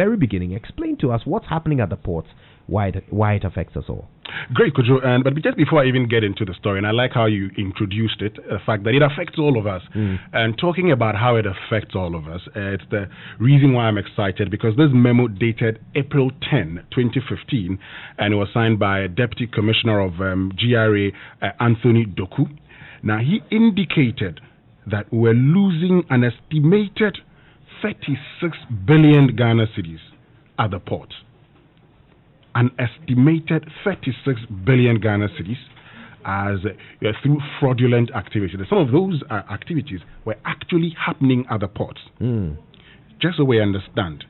very beginning, explain to us what's happening at the ports, why it affects us all. Great, Kojo. But just before I even get into the story, and I like how you introduced it, the fact that it affects all of us. And talking about how it affects all of us, it's the reason why I'm excited, because this memo dated April 10, 2015, and it was signed by Deputy Commissioner of GRA, Anthony Doku. Now, he indicated that we're losing an estimated 36 billion Ghana cedis at the port. An estimated 36 billion Ghana cedis as through fraudulent activities. Some of those activities were actually happening at the ports. Just so we understand.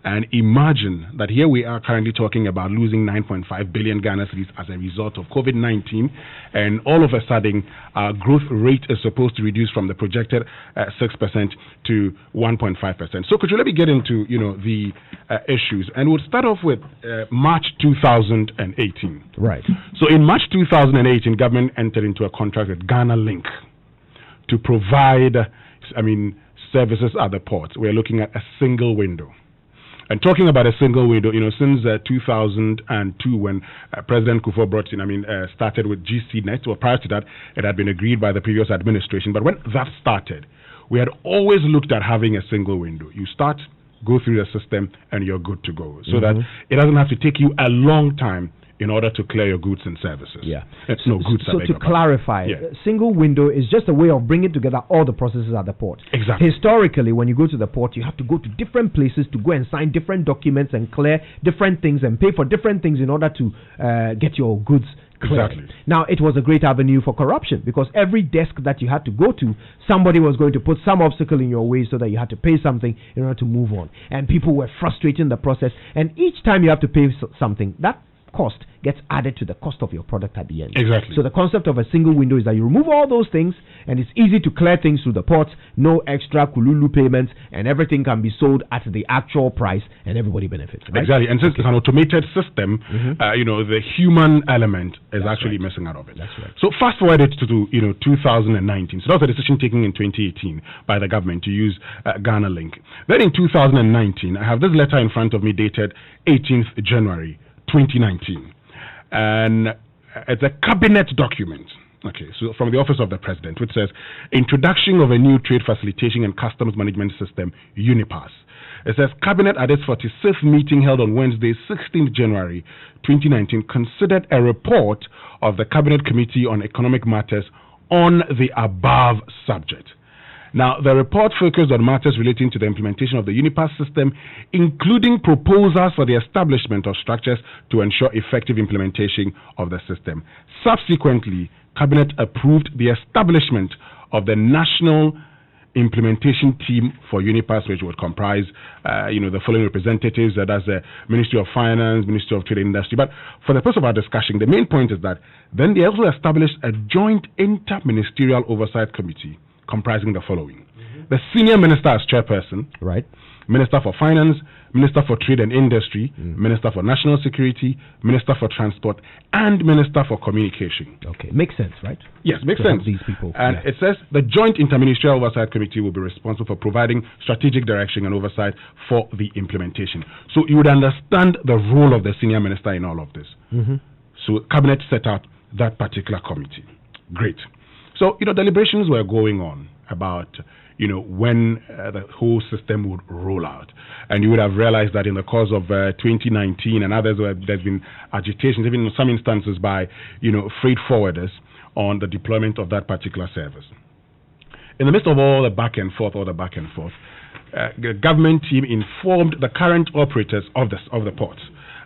And imagine that here we are currently talking about losing 9.5 billion Ghana cedis as a result of COVID-19, and all of a sudden our growth rate is supposed to reduce from the projected 6% to 1.5%. So could you let me get into the issues, and we'll start off with March 2018. Right. So in March 2018, government entered into a contract with Ghana Link to provide, services at the ports. We're looking at a single window. And talking about a single window, since 2002, when President Kufuor brought in, started with GCNet. Well, prior to that, it had been agreed by the previous administration. But when that started, we had always looked at having a single window. You start, go through the system, and you're good to go. So that it doesn't have to take you a long time in order to clear your goods and services. Yeah. It's no goods. So to clarify, single window is just a way of bringing together all the processes at the port. Exactly. Historically, when you go to the port, you have to go to different places to go and sign different documents and clear different things and pay for different things in order to get your goods cleared. Exactly. Now, it was a great avenue for corruption, because every desk that you had to go to, somebody was going to put some obstacle in your way so that you had to pay something in order to move on. And people were frustrating the process. And each time you have to pay something, that cost gets added to the cost of your product at the end. Exactly. So the concept of a single window is that you remove all those things, and it's easy to clear things through the ports, no extra kululu payments, and everything can be sold at the actual price, and everybody benefits. Right? Exactly. And since it's an automated system, the human element is actually missing out of it. That's right. So fast forward it to 2019. So that was a decision taken in 2018 by the government to use Ghana Link. Then in 2019, I have this letter in front of me dated 18th January 2019, and it's a cabinet document. Okay, so from the Office of the President, which says introduction of a new trade facilitation and customs management system, UNIPAS. It says cabinet at its 46th meeting held on Wednesday, 16th January 2019, considered a report of the Cabinet Committee on Economic Matters on the above subject. Now, the report focused on matters relating to the implementation of the UNIPAS system, including proposals for the establishment of structures to ensure effective implementation of the system. Subsequently, Cabinet approved the establishment of the National Implementation Team for UNIPAS, which would comprise, the following representatives, that's the Ministry of Finance, Ministry of Trade and Industry. But for the purpose of our discussion, the main point is that then they also established a joint inter-ministerial oversight committee comprising the following. The senior minister as chairperson, right? Minister for Finance, Minister for Trade and Industry, Minister for National Security, Minister for Transport, and Minister for Communication. Okay, makes sense, right? Yes, makes sense. These people. And it says the Joint Interministerial Oversight Committee will be responsible for providing strategic direction and oversight for the implementation. So you would understand the role of the senior minister in all of this. So Cabinet set out that particular committee. Great. So, deliberations were going on about, when the whole system would roll out. And you would have realized that in the course of 2019 and others, there's been agitations, even in some instances by, freight forwarders on the deployment of that particular service. In the midst of all the back and forth, the government team informed the current operators of the ports.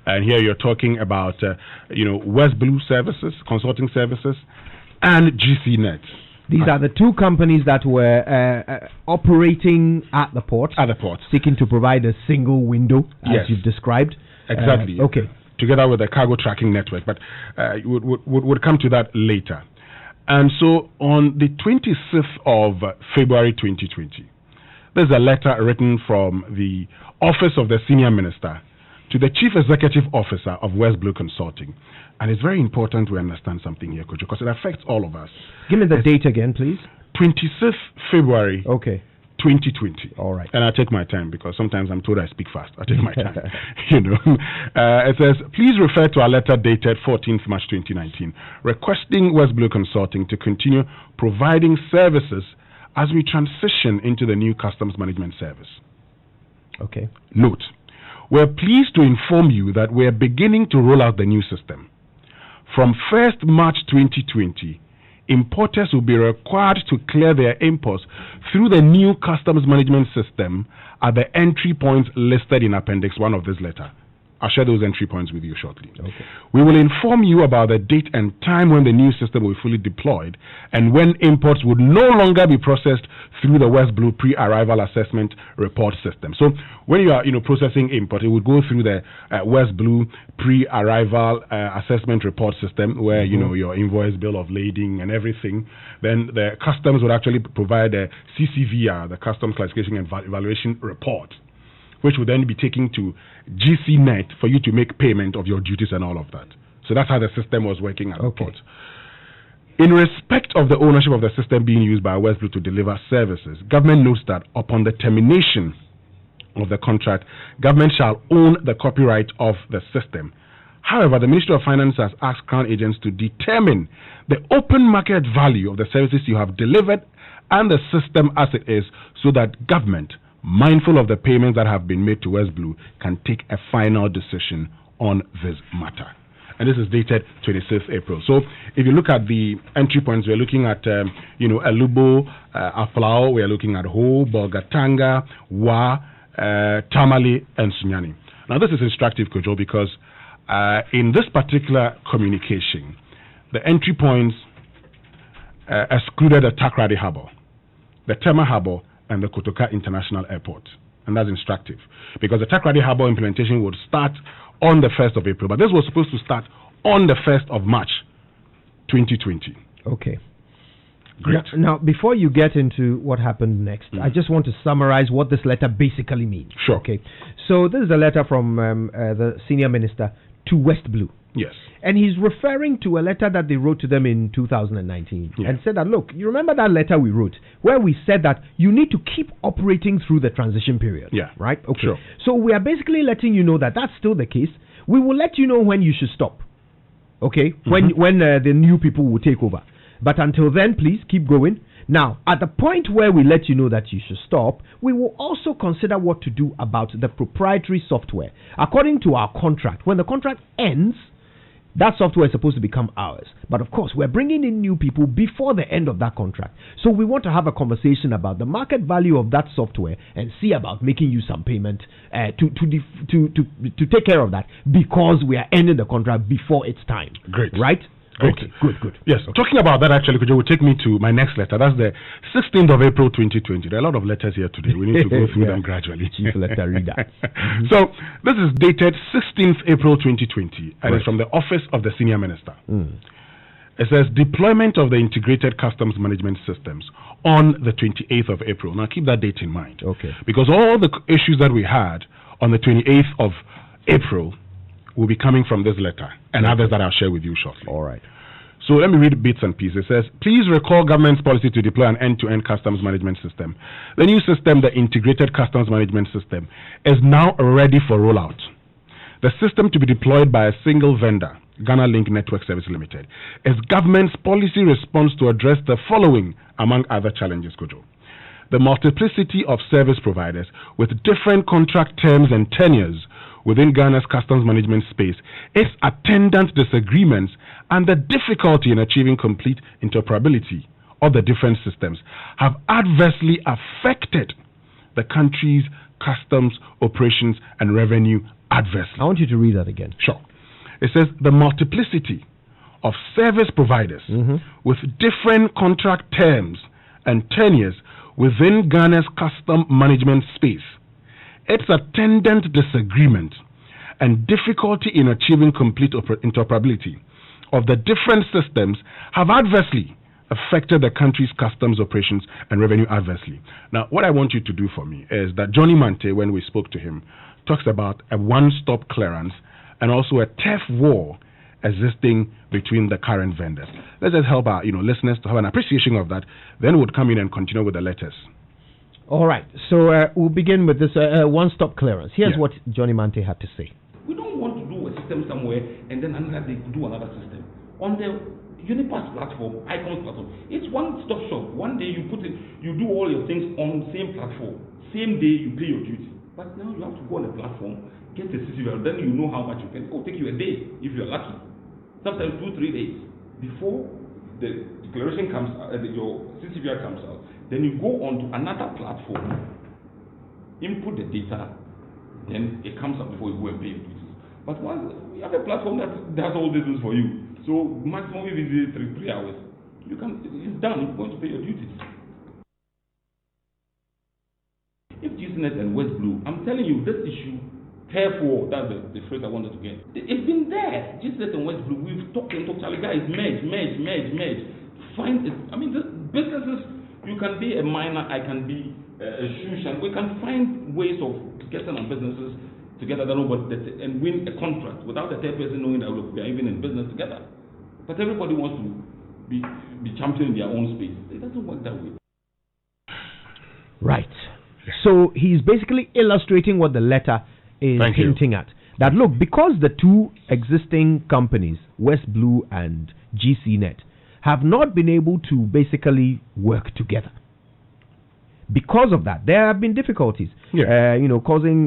And here you're talking about, West Blue Services, Consulting Services, and GCNet. These are the two companies that were operating at the port. At the port. Seeking to provide a single window, as you've described. Exactly. Okay. Together with the cargo tracking network. But we'll come to that later. And so on the 25th of February 2020, there's a letter written from the Office of the Senior Minister to the Chief Executive Officer of West Blue Consulting. And it's very important to understand something here, Kojo, because it affects all of us. Give me the date again, please. 26th February 2020. All right. And I take my time because sometimes I'm told I speak fast. I take my time. It says, please refer to our letter dated 14th March 2019, requesting West Blue Consulting to continue providing services as we transition into the new customs management service. Okay. Note, we're pleased to inform you that we're beginning to roll out the new system. From 1st March 2020, importers will be required to clear their imports through the new customs management system at the entry points listed in Appendix 1 of this letter. I'll share those entry points with you shortly. Okay. We will inform you about the date and time when the new system will be fully deployed and when imports would no longer be processed through the West Blue pre-arrival assessment report system. So when you are processing import, it would go through the West Blue pre-arrival assessment report system where your invoice, bill of lading and everything. Then the customs would actually provide a CCVR, the Customs Classification and Evaluation Report, which would then be taken to GCNet for you to make payment of your duties and all of that. So that's how the system was working at the port. In respect of the ownership of the system being used by West Blue to deliver services, government notes that upon the termination of the contract, government shall own the copyright of the system. However, the Ministry of Finance has asked Crown agents to determine the open market value of the services you have delivered and the system as it is, so that government, mindful of the payments that have been made to West Blue, can take a final decision on this matter. And this is dated 26th April. So if you look at the entry points, we're looking at, Alubo, Aflao, we're looking at Ho, Bolgatanga, Wa, Tamale, and Sunyani. Now this is instructive, Kojo, because in this particular communication, the entry points excluded the Takrady Harbour, the Tema Harbour, and the Kotoka International Airport. And that's instructive because the Takrady Harbour implementation would start on the 1st of April, but this was supposed to start on the 1st of March 2020. Okay. Great. Now, before you get into what happened next, I just want to summarize what this letter basically means. Sure. Okay. So this is a letter from the senior minister to West Blue. Yes. And he's referring to a letter that they wrote to them in 2019 and said that, look, you remember that letter we wrote where we said that you need to keep operating through the transition period? Yeah. Right? Okay. Sure. So we are basically letting you know that that's still the case. We will let you know when you should stop. Okay? When the new people will take over. But until then, please keep going. Now, at the point where we let you know that you should stop, we will also consider what to do about the proprietary software. According to our contract, when the contract ends, that software is supposed to become ours. But of course, we're bringing in new people before the end of that contract. So we want to have a conversation about the market value of that software and see about making you some payment to take care of that, because we are ending the contract before it's time. Great. Right? Great. Okay, good. Yes, talking about that actually, Kojo, will take me to my next letter. That's the 16th of April 2020. There are a lot of letters here today. We need to go through them gradually. Chief letter reader. So, this is dated 16th April 2020, and it's from the Office of the Senior Minister. It says, deployment of the integrated customs management systems on the 28th of April. Now, keep that date in mind. Okay. Because all the issues that we had on the 28th of April will be coming from this letter and others that I'll share with you shortly. All right. So let me read bits and pieces. It says, please recall government's policy to deploy an end-to-end customs management system. The new system, the integrated customs management system, is now ready for rollout. The system to be deployed by a single vendor, Ghana Link Network Service Limited, is government's policy response to address the following, among other challenges, Kojo. The multiplicity of service providers with different contract terms and tenures within Ghana's customs management space, its attendant disagreements, and the difficulty in achieving complete interoperability of the different systems have adversely affected the country's customs operations and revenue adversely. I want you to read that again. Sure. It says the multiplicity of service providers with different contract terms and tenures within Ghana's custom management space, its attendant disagreement, and difficulty in achieving complete interoperability of the different systems have adversely affected the country's customs operations and revenue adversely. Now, what I want you to do for me is that Johnny Mante, when we spoke to him, talks about a one-stop clearance and also a turf war existing between the current vendors. Let's just help our listeners to have an appreciation of that. Then we'll come in and continue with the letters. All right, so we'll begin with this one-stop clearance. Here's what Johnny Mante had to say. We don't want to do a system somewhere and then another day do another system. On the Unipass platform, Icons platform, it's one-stop shop. One day you put it, you do all your things on the same platform. Same day you pay your duty. But now you have to go on the platform, get the CCVR, then you know how much you pay. It will take you a day if you're lucky. Sometimes 2-3 days before the declaration comes, your CCVR comes out. Then you go on to another platform, input the data, then it comes up before you go and pay your duties. But once we have a platform that does all this for you, so maximum if it's 3 hours, you can, it's done. You're going to pay your duties. If GCNet and West Blue, I'm telling you, this issue, therefore, that's the phrase I wanted to get. It's been there. GCNet and West Blue, we've talked and talked, Charlie, guys, merge. Find it. I mean, the businesses. You can be a miner, I can be a shoe shine. We can find ways of getting our businesses together and win a contract without the third person knowing that we are even in business together. But everybody wants to be champion in their own space. It doesn't work that way. Right. So he's basically illustrating what the letter is hinting at. That look, because the two existing companies, West Blue and GCNet, have not been able to basically work together. Because of that, there have been difficulties, causing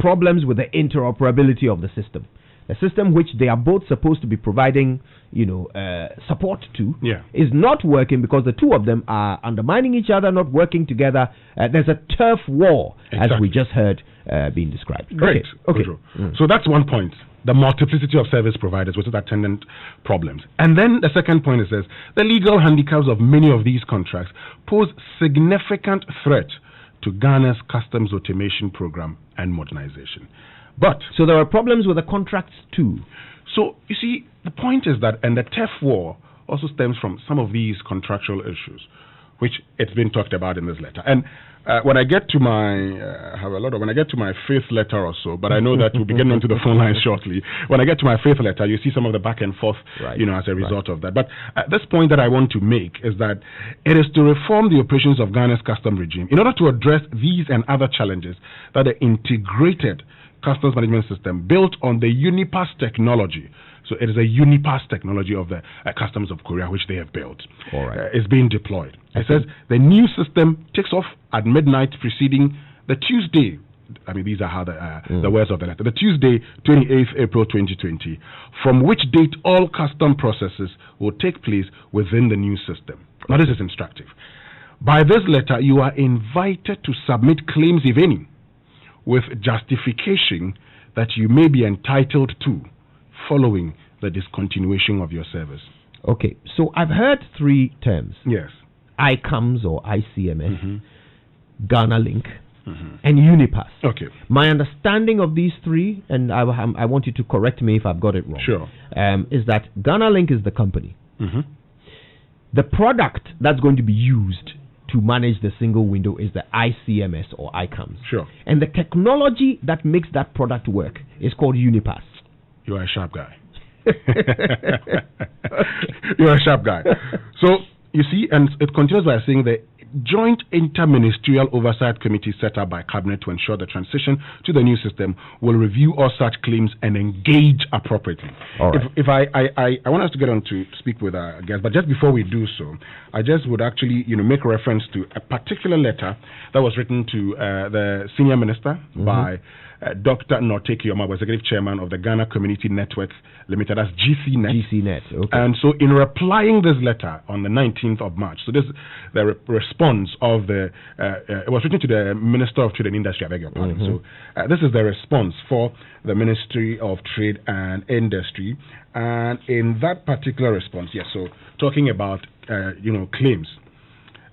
problems with the interoperability of the system. A system which they are both supposed to be providing, support to, is not working because the two of them are undermining each other, not working together. There's a turf war, as we just heard being described. Great. Okay. So that's one point. The multiplicity of service providers with its attendant problems. And then the second point is this: the legal handicaps of many of these contracts pose significant threat to Ghana's customs automation program and modernization. So there are problems with the contracts too. So you see, the point is that, and the turf war also stems from some of these contractual issues, which it's been talked about in this letter. And when I get to my, when I get to my fifth letter or so, but I know that we'll be getting onto the phone line shortly. When I get to my fifth letter, you see some of the back and forth, as a result of that. But this point that I want to make is that it is to reform the operations of Ghana's custom regime in order to address these and other challenges that the integrated customs management system built on the Unipass technology. So it is a Unipass technology of the Customs of Korea, which they have built. Is being deployed. It says the new system takes off at midnight preceding the Tuesday. I mean, these are how the words of the letter. The Tuesday, 28th April 2020, from which date all custom processes will take place within the new system. Now, this is instructive. By this letter, you are invited to submit claims, if any, with justification that you may be entitled to following the discontinuation of your service. Okay, so I've heard three terms. Yes. ICAMS or ICMS, Ghana Link, and Unipass. Okay. My understanding of these three, and I want you to correct me if I've got it wrong. Sure. Is that Ghana Link is the company. The product that's going to be used to manage the single window is the ICMS or ICAMS. Sure. And the technology that makes that product work is called Unipass. You are a sharp guy. You are a sharp guy. So, you see, and it continues by saying the joint interministerial oversight committee set up by Cabinet to ensure the transition to the new system will review all such claims and engage appropriately. All right. If I want us to get on to speak with our guests, but just before we do so, I just would actually make reference to a particular letter that was written to the senior minister by Dr. Norteke Yomabo, executive chairman of the Ghana Community Network Limited, as GCNet. GCNet, okay. And so, in replying this letter on the 19th of March, so this the response of the it was written to the Minister of Trade and Industry. I beg your pardon. So, this is the response for the Ministry of Trade and Industry, and in that particular response, yes. So, talking about claims.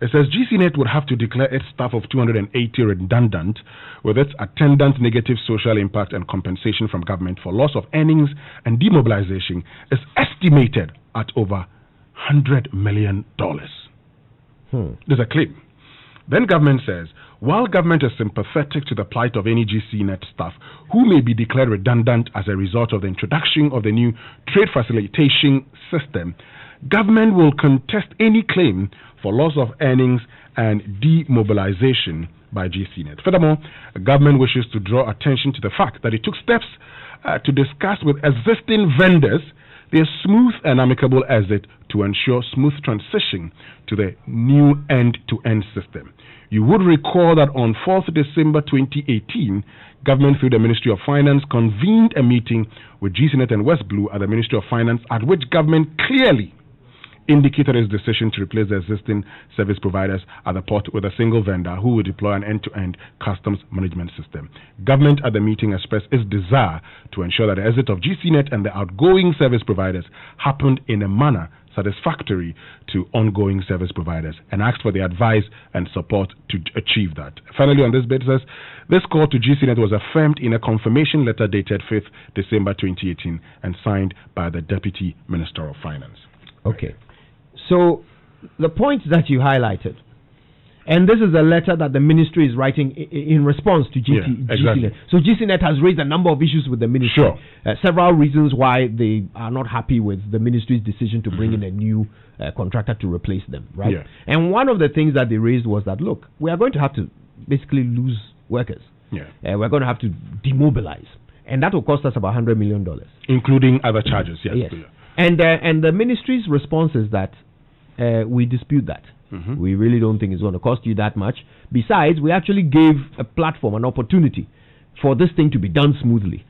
It says GCNet would have to declare its staff of 280 redundant with its attendant negative social impact and compensation from government for loss of earnings and demobilization is estimated at over $100 million. There's a claim. Then government says, while government is sympathetic to the plight of any GCNet staff who may be declared redundant as a result of the introduction of the new trade facilitation system, government will contest any claim for loss of earnings and demobilization by GCNet. Furthermore, the government wishes to draw attention to the fact that it took steps to discuss with existing vendors their smooth and amicable exit to ensure smooth transition to the new end-to-end system. You would recall that on 4th December 2018, government through the Ministry of Finance convened a meeting with GCNet and West Blue at the Ministry of Finance, at which government clearly indicated its decision to replace the existing service providers at the port with a single vendor who would deploy an end-to-end customs management system. Government at the meeting expressed its desire to ensure that the exit of GCNet and the outgoing service providers happened in a manner satisfactory to ongoing service providers, and asked for the advice and support to achieve that. Finally, on this basis, this call to GCNet was affirmed in a confirmation letter dated 5th December 2018 and signed by the Deputy Minister of Finance. Okay. So the points that you highlighted, and this is a letter that the ministry is writing in response to GCNet. So GCNet has raised a number of issues with the ministry. Sure. Several reasons why they are not happy with the ministry's decision to bring in a new contractor to replace them, right? Yeah. And one of the things that they raised was that, look, we are going to have to basically lose workers. Yeah. We're going to have to demobilize. And that will cost us about $100 million. Including other charges, yes. Yes. And the ministry's response is that we dispute that. We really don't think it's going to cost you that much. Besides, we actually gave a platform, an opportunity for this thing to be done smoothly.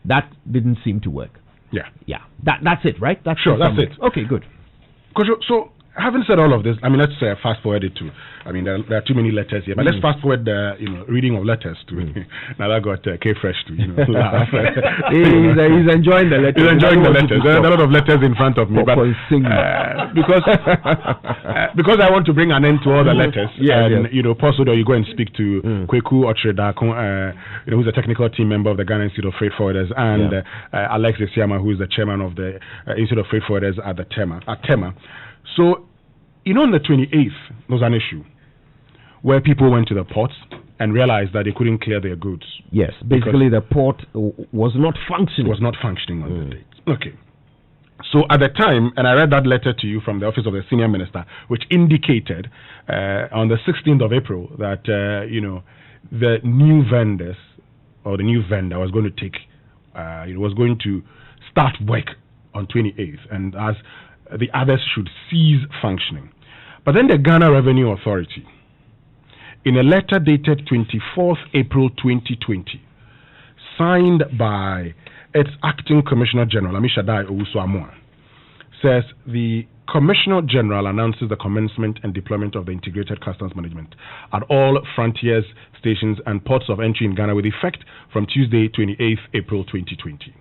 That didn't seem to work. Yeah. Yeah. That's it, right? That's sure, that's it. Okay, good. So, having said all of this, I mean, let's fast forward it to, I mean, there are too many letters here, but let's fast forward the, reading of letters to, now that got K-Fresh to, laugh. He's enjoying the letters. He's enjoying the letters. There are a lot of letters in front of me, but because I want to bring an end to all the letters, and, possibly you go and speak to Kweku Ochredakun, who's a technical team member of the Ghana Institute of Freight Forwarders, and Alexis Yama, who is the chairman of the Institute of Freight Forwarders at TEMA. So, on the 28th, there was an issue where people went to the ports and realized that they couldn't clear their goods. Yes, basically the port was not functioning. Was not functioning on the date. Okay. So at the time, and I read that letter to you from the office of the senior minister, which indicated on the 16th of April that, the new vendors, or the new vendor was going to take, was going to start work on 28th, and as the others should cease functioning. But then the Ghana Revenue Authority, in a letter dated 24th April 2020, signed by its Acting Commissioner General, Amishadai Owusu-Amoah, says the Commissioner General announces the commencement and deployment of the integrated customs management at all frontiers, stations, and ports of entry in Ghana with effect from Tuesday, 28th April 2020.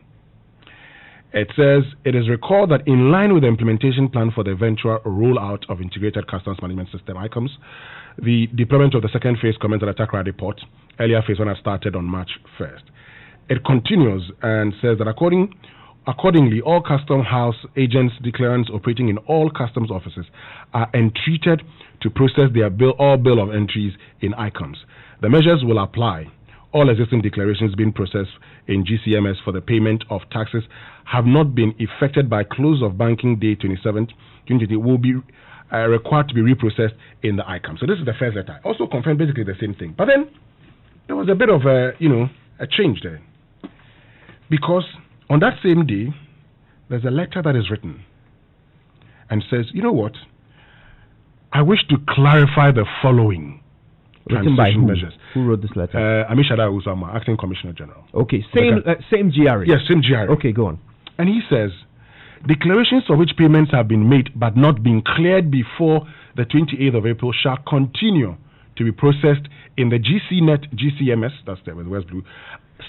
It says it is recalled that in line with the implementation plan for the eventual rollout of Integrated Customs Management System (ICUMS), the deployment of the second phase commenced at Takoradi Port. Earlier phase 1 had started on March 1st. It continues and says that accordingly, all custom house agents, declarants operating in all customs offices are entreated to process their bill of entries in ICUMS. The measures will apply. All existing declarations being processed in GCMS for the payment of taxes have not been effected by close of banking day 27th, 2020 will be required to be reprocessed in the ICAM. So this is the first letter. Also confirmed basically the same thing. But then there was a bit of a change there. Because on that same day, there's a letter that is written and says, you know what? I wish to clarify the following. Written by who? Measures. Who wrote this letter? Amishadai Owusu-Amoah, Acting Commissioner General. Okay, same GRA. Yes, same GRA. Okay, go on. And he says, declarations for which payments have been made but not been cleared before the 28th of April shall continue to be processed in the GCNet GCMS, that's the West Blue,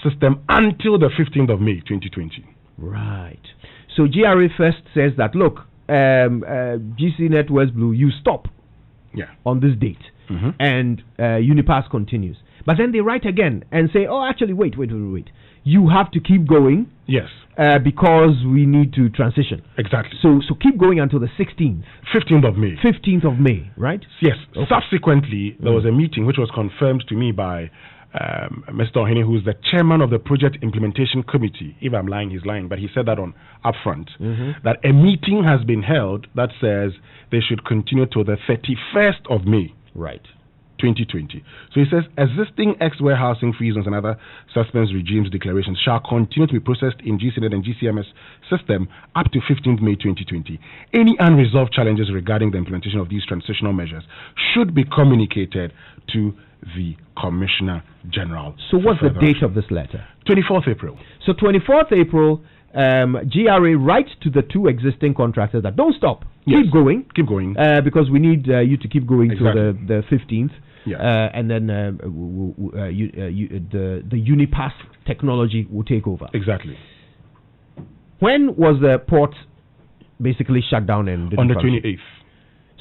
system until the 15th of May 2020. Right. So GRA first says that, look, GCNet West Blue, you stop on this date. And Unipass continues. But then they write again and say, oh, actually, wait. You have to keep going. Yes. Because we need to transition. Exactly. So keep going until the 16th. 15th of May. 15th of May, right? Yes. Okay. Subsequently, there was a meeting which was confirmed to me by Mr. Ohene, who's the chairman of the Project Implementation Committee. If I'm lying, he's lying, but he said that on upfront, that a meeting has been held that says they should continue till the 31st of May. Right. 2020. So he says existing ex-warehousing free zones and other suspense regimes declarations shall continue to be processed in GCNet and GCMS system up to 15th May 2020. Any unresolved challenges regarding the implementation of these transitional measures should be communicated to the Commissioner General. So what's the date of this letter? 24th April. So 24th April, GRA writes to the two existing contractors that don't stop. Yes. Keep going. Keep going. Because we need you to keep going Exactly. to the 15th. Yeah. And then the Unipass technology will take over. Exactly. When was the port basically shut down and didn't On the function? 28th.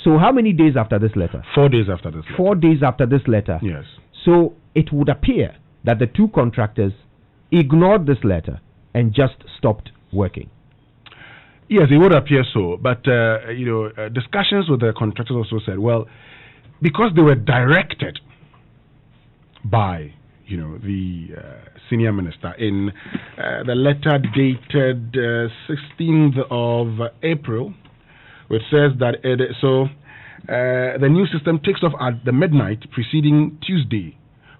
So how many days after this letter? 4 days after this letter. 4 days after this letter. Yes. So it would appear that the two contractors ignored this letter and just stopped working. Yes, it would appear so. But, discussions with the contractors also said, well, because they were directed by, the senior minister in the letter dated 16th of April, which says that the new system takes off at the midnight preceding Tuesday,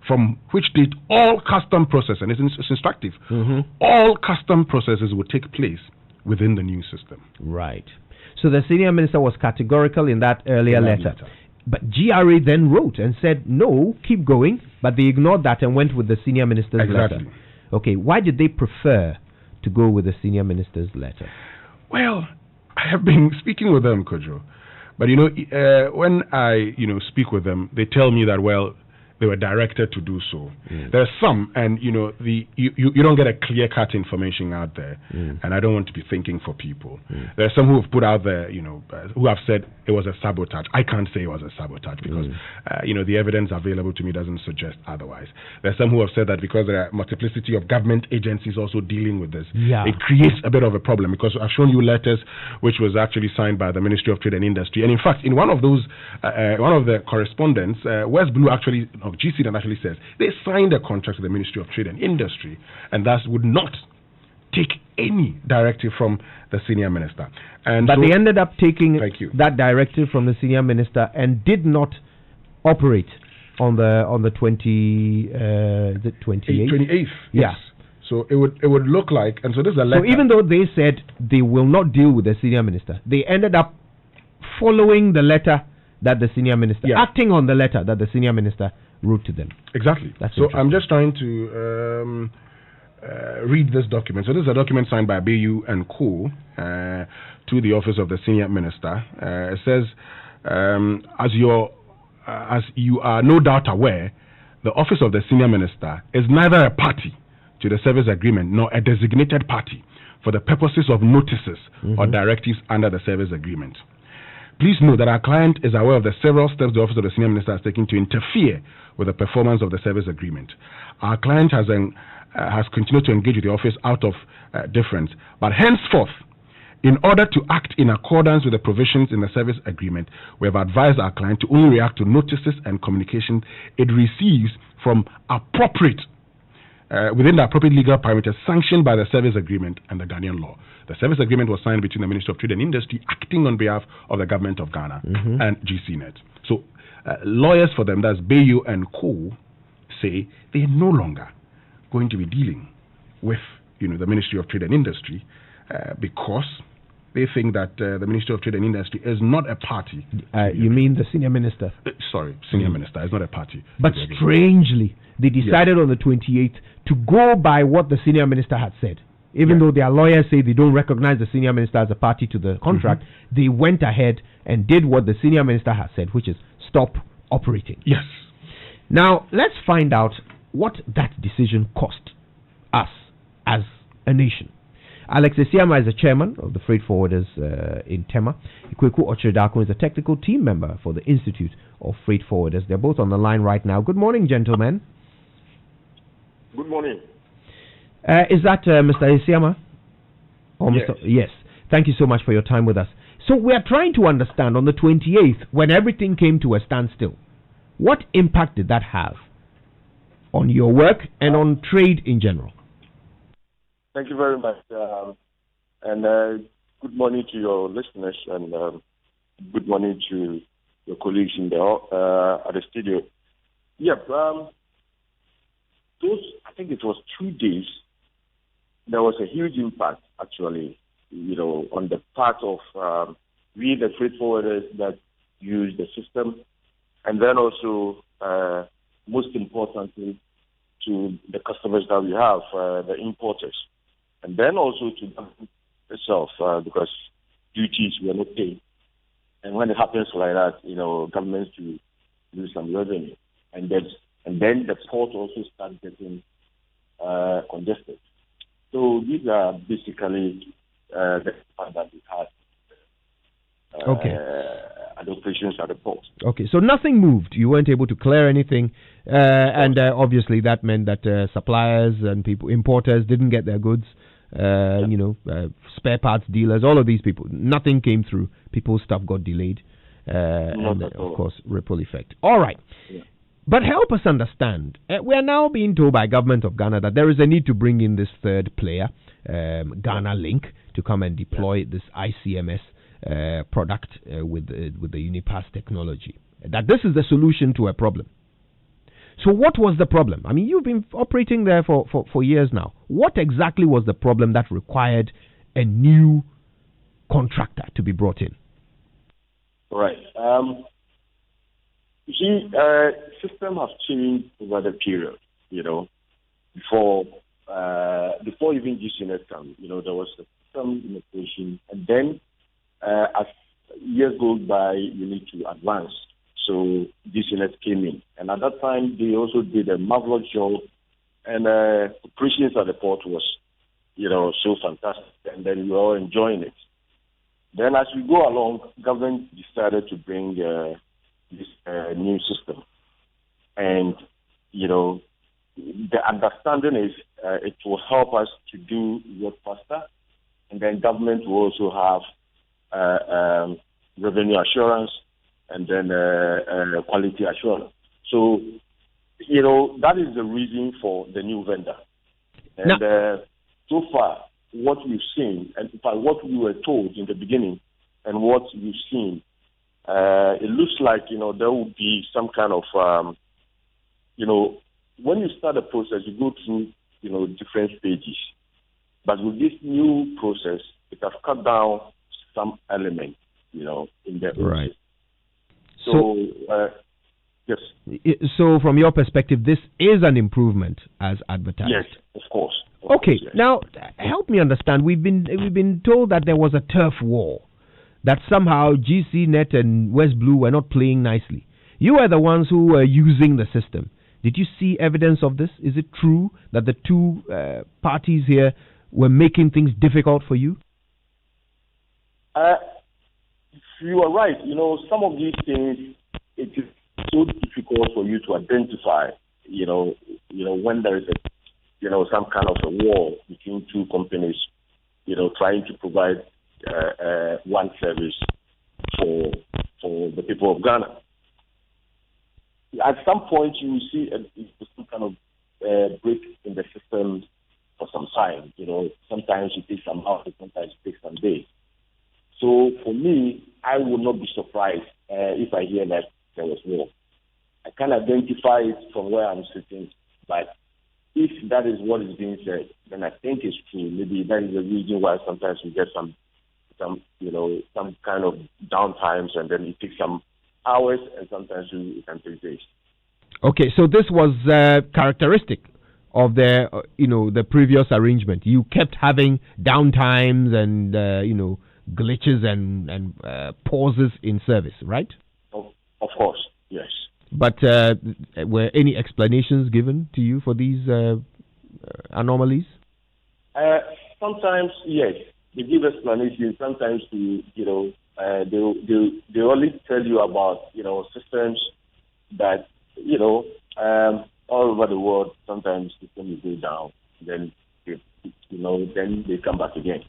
from which date all custom processes, and it's instructive, all custom processes will take place within the new system. Right. So the senior minister was categorical in that earlier letter. But GRA then wrote and said, no, keep going, but they ignored that and went with the senior minister's letter. Okay, why did they prefer to go with the senior minister's letter? Well, I have been speaking with them, Kojo. But, when I, speak with them, they tell me that, well, they were directed to do so. There's some, and, you don't get a clear-cut information out there, and I don't want to be thinking for people. There's some who have put out there, who have said it was a sabotage. I can't say it was a sabotage because, the evidence available to me doesn't suggest otherwise. There's some who have said that because there are multiplicity of government agencies also dealing with this, it creates a bit of a problem, because I've shown you letters which was actually signed by the Ministry of Trade and Industry. And in fact, in one of those, one of the correspondence, West Blue actually, of GCNet actually says they signed a contract with the Ministry of Trade and Industry, and thus would not take any directive from the senior minister. But so they ended up taking that directive from the senior minister and did not operate on the 28th. Yes. So it would look like, and so this is a letter. So even though they said they will not deal with the senior minister, they ended up following the letter that the senior minister, acting on the letter that the senior minister wrote to them. Exactly. So I'm just trying to read this document. So this is a document signed by Bayu and Co. To the office of the senior minister. It says, as you are no doubt aware, the office of the senior minister is neither a party to the service agreement nor a designated party for the purposes of notices or directives under the service agreement. Please note that our client is aware of the several steps the office of the senior minister has taken to interfere with the performance of the service agreement. Our client has continued to engage with the office out of difference, but henceforth, in order to act in accordance with the provisions in the service agreement, we have advised our client to only react to notices and communications it receives from within the appropriate legal parameters sanctioned by the service agreement and the Ghanaian law. The service agreement was signed between the Ministry of Trade and Industry, acting on behalf of the government of Ghana, and GCNet. So lawyers for them, that's Bayu and Co., say they are no longer going to be dealing with the Ministry of Trade and Industry because they think that the Ministry of Trade and Industry is not a party. You mean the senior minister? Senior minister is not a party. But strangely, they decided on the 28th to go by what the senior minister had said. Even though their lawyers say they don't recognize the senior minister as a party to the contract, they went ahead and did what the senior minister has said, which is stop operating. Yes. Now, let's find out what that decision cost us as a nation. Alex Esiama is the chairman of the freight forwarders in Tema. Ikweku Ochredako is a technical team member for the Institute of Freight Forwarders. They're both on the line right now. Good morning, gentlemen. Good morning. Is that Mr. Esiama? Yes. Yes. Thank you so much for your time with us. So we are trying to understand on the 28th, when everything came to a standstill, what impact did that have on your work and on trade in general. Thank you very much. And good morning to your listeners, and good morning to your colleagues in at the studio. Yep. I think it was 2 days. There was a huge impact, actually, on the part of we, the freight forwarders that use the system, and then also, most importantly, to the customers that we have, the importers, and then also to them itself, because duties were not paid. And when it happens like that, governments to lose some revenue, and then the port also starts getting congested. So these are basically the part that we had. And operations at the port. Okay, so nothing moved. You weren't able to clear anything, and obviously that meant that suppliers and importers didn't get their goods. Spare parts dealers, all of these people, nothing came through. People's stuff got delayed, and of course, ripple effect. All right. Yeah. But help us understand. We are now being told by government of Ghana that there is a need to bring in this third player, Ghana Link, to come and deploy this ICMS product with the Unipass technology. That this is the solution to a problem. So what was the problem? I mean, you've been operating there for years now. What exactly was the problem that required a new contractor to be brought in? Right. You see, system have changed over the period. Before even GCNet came, there was a system in operation, and then as years go by, you need to advance. So GCNet came in, and at that time they also did a marvelous job, and operations at the port was, so fantastic, and then we were all enjoying it. Then as we go along, government decided to bring this new system, and the understanding is it will help us to do work faster, and then government will also have revenue assurance, and then quality assurance. So, that is the reason for the new vendor. And so far, what we've seen, and in fact, what we were told in the beginning, and what we've seen, it looks like, there will be some kind of, when you start a process, you go through, different stages. But with this new process, it has cut down some element, in the process. Right. So, yes. So, from your perspective, this is an improvement as advertised. Yes, of course. Okay. Yes. Now, help me understand. We've been told that there was a turf war, that somehow GCNet and West Blue were not playing nicely. You are the ones who were using the system. Did you see evidence of this? Is it true that the two parties here were making things difficult for you? You are right. Some of these things, it is so difficult for you to identify, when there is some kind of a war between two companies, trying to provide one service for the people of Ghana. At some point, you will see some kind of break in the system for some time. Sometimes it takes some hours, sometimes it takes some days. So for me, I would not be surprised if I hear that there was war. I can identify it from where I'm sitting, but if that is what is being said, then I think it's true. Maybe that is the reason why sometimes we get some kind of downtimes, and then it takes some hours, and sometimes it can take days. Okay, so this was characteristic of the previous arrangement. You kept having downtimes and glitches and pauses in service, right? Of course, yes. But were any explanations given to you for these anomalies? Sometimes, yes. They give explanations. Sometimes, they only tell you about, systems that, all over the world, sometimes systems go down. Then, then they come back again.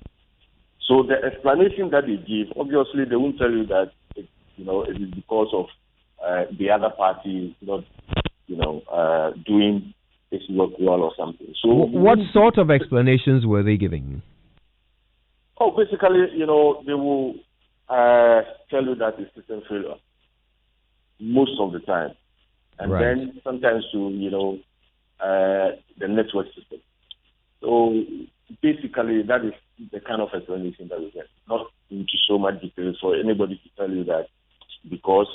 So the explanation that they give, obviously, they won't tell you that, it is because of the other party not, doing it's work well or something. So what sort of explanations were they giving you? Oh, basically, they will tell you that it's system failure most of the time, and then sometimes to the network system. So basically, that is the kind of explanation that we get. Not into so much detail for anybody to tell you that because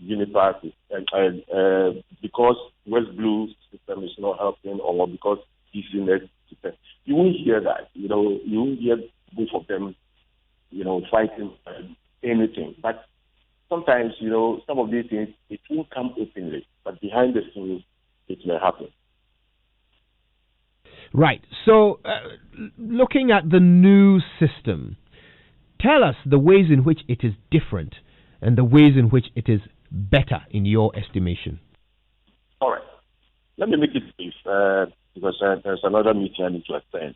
Unipass is because West Blue system is not helping, or because DCNet system. You won't hear that. You won't hear both of them, fighting anything. But sometimes, some of these things, it won't come openly, but behind the scenes, it may happen. Right. So, looking at the new system, tell us the ways in which it is different and the ways in which it is better in your estimation. All right. Let me make it brief because there's another meeting I need to attend.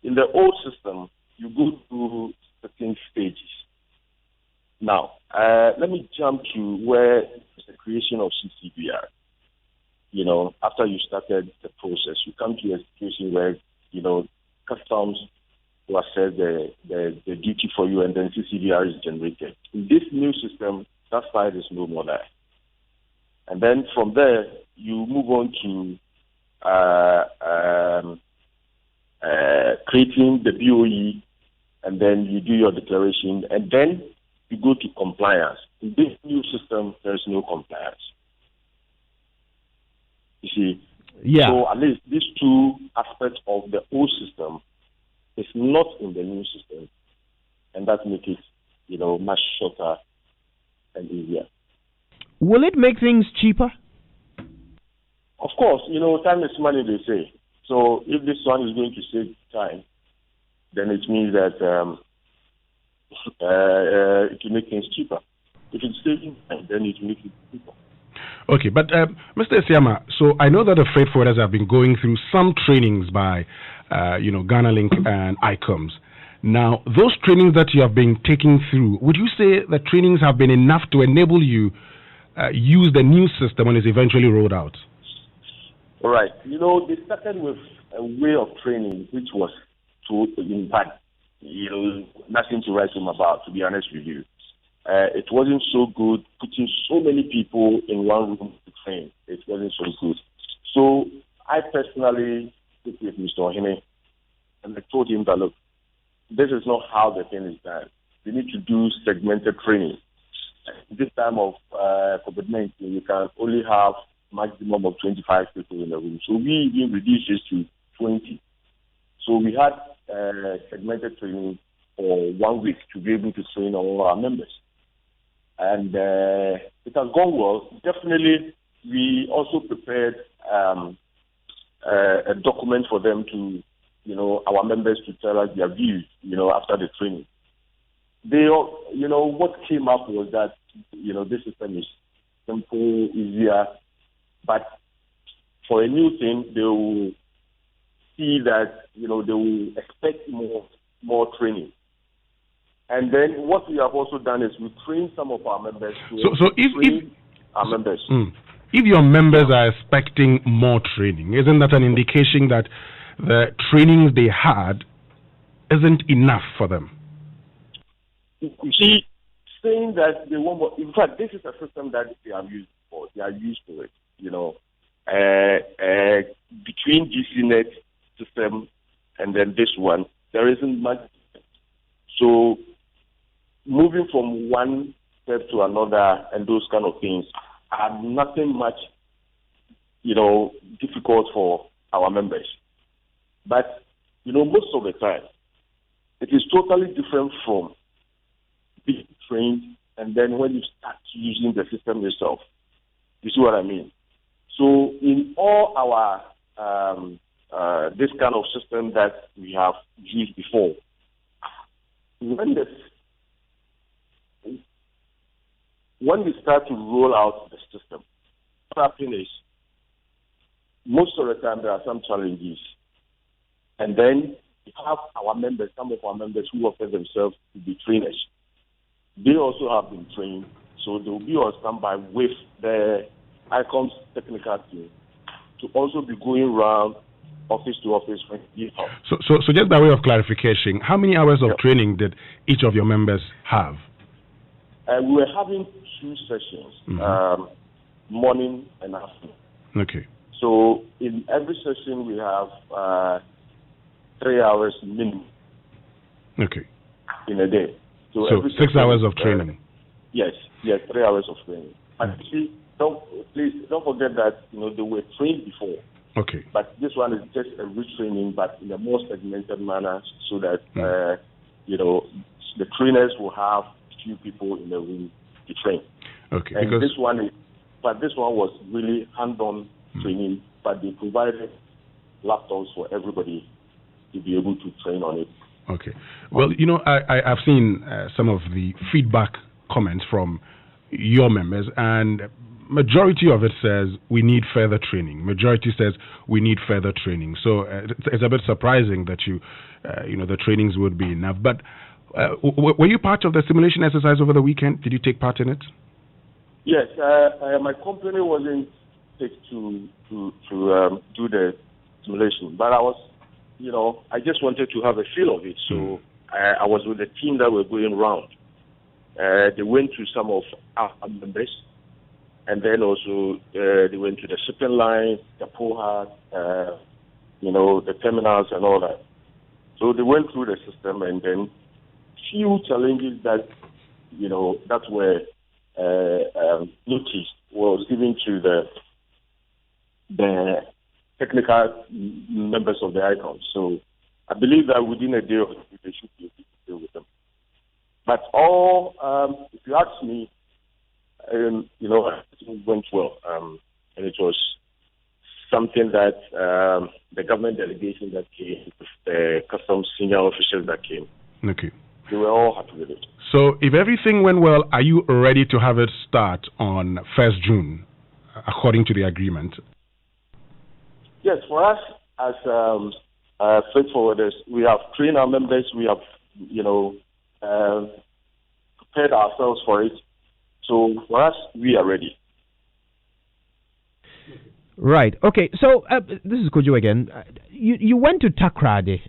In the old system, you go through certain stages. Now, let me jump to where the creation of CCBR. After you started the process, you come to a situation where, customs will assess the duty for you, and then CCBR is generated. In this new system, that side is no more there. And then from there, you move on to creating the BOE, and then you do your declaration, and then you go to compliance. In this new system, there is no compliance. You see? Yeah. So at least these two aspects of the old system is not in the new system, and that makes it, much shorter and easier. Will it make things cheaper? Of course, time is money, they say. So if this one is going to save time, then it means that it will make things cheaper. If it's saving time, then it will make it cheaper. Okay, but Mr. Esiama, so I know that the freight forwarders have been going through some trainings by, Ghana Link and ICOMS. Now, those trainings that you have been taking through, would you say the trainings have been enough to enable you use the new system when it's eventually rolled out? All right. They started with a way of training which was in fact, nothing to write home about, to be honest with you. It wasn't so good putting so many people in one room to train. It wasn't so good. So I personally spoke with Mr. Ohene, and I told him that, look, this is not how the thing is done. We need to do segmented training. This time of COVID-19, you can only have maximum of 25 people in the room. So we even reduced it to 20. So we had segmented training for 1 week to be able to train all our members. And it has gone well. Definitely, we also prepared a document for them to, our members to tell us their views, after the training. They, what came up was that, this system is simple, easier, but for a new thing, they will see that, they will expect more training. And then what we have also done is we train some of our members to If your members are expecting more training, isn't that an indication that the trainings they had isn't enough for them? You see, saying that they want more, in fact, this is a system that they are used for. They are used to it, between GCNet system and then this one, there isn't much. So moving from one step to another and those kind of things are nothing much, difficult for our members. But, most of the time, it is totally different from being trained and then when you start using the system yourself. You see what I mean? So in all our, this kind of system that we have used before, when we start to roll out the system, what happens is most of the time there are some challenges. And then we have our members, some of our members who offer themselves to be trainers. They also have been trained, so they will be on standby with the ICOMS technical team to also be going around office to office when you help. So just by way of clarification, how many hours of training did each of your members have? We were having 2 sessions, morning and afternoon. Okay. So in every session we have 3 hours minimum. Okay. In a day. So 6 hours of training. Yes, 3 hours of training. And please don't forget that they were trained before. Okay. But this one is just a retraining, but in a more segmented manner, so that the trainers will have few people in the room to train. Okay. And this one was really hand-on training, but they provided laptops for everybody to be able to train on it. Okay. Well, I've seen some of the feedback comments from your members, and majority of it says we need further training. Majority says we need further training. So it's a bit surprising that the trainings would be enough. But were you part of the simulation exercise over the weekend? Did you take part in it? Yes. My company wasn't picked to do the simulation, but I was, I just wanted to have a feel of it. So I was with the team that were going around. They went to some of our members, and then also they went to the shipping line, the POHA, the terminals and all that. So they went through the system, and then few challenges that were noticed was given to the technical members of the ICON. So I believe that within a day or two they should be able to deal with them. But if you ask me, it went well, and it was something that the government delegation that came, the customs senior officials that came, okay, they were all happy with it. So if everything went well, are you ready to have it start on 1st June, according to the agreement? Yes, for us as freight forwarders, we have trained our members, we have, prepared ourselves for it. So for us, we are ready. Right. Okay. So this is Kojo again. You went to Takrady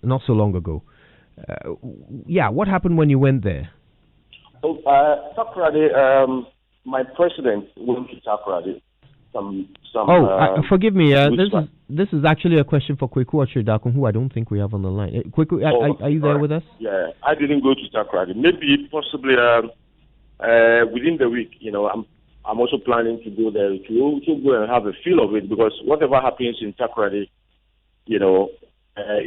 not so long ago. What happened when you went there? Takrady, my president went to Takrady. Forgive me. This is actually a question for Kweku Ochidakun, who I don't think we have on the line. Kweku, are you there with us? Yeah, I didn't go to Takrady. Maybe, possibly, within the week. I'm also planning to go there to also go and have a feel of it, because whatever happens in Takrady, is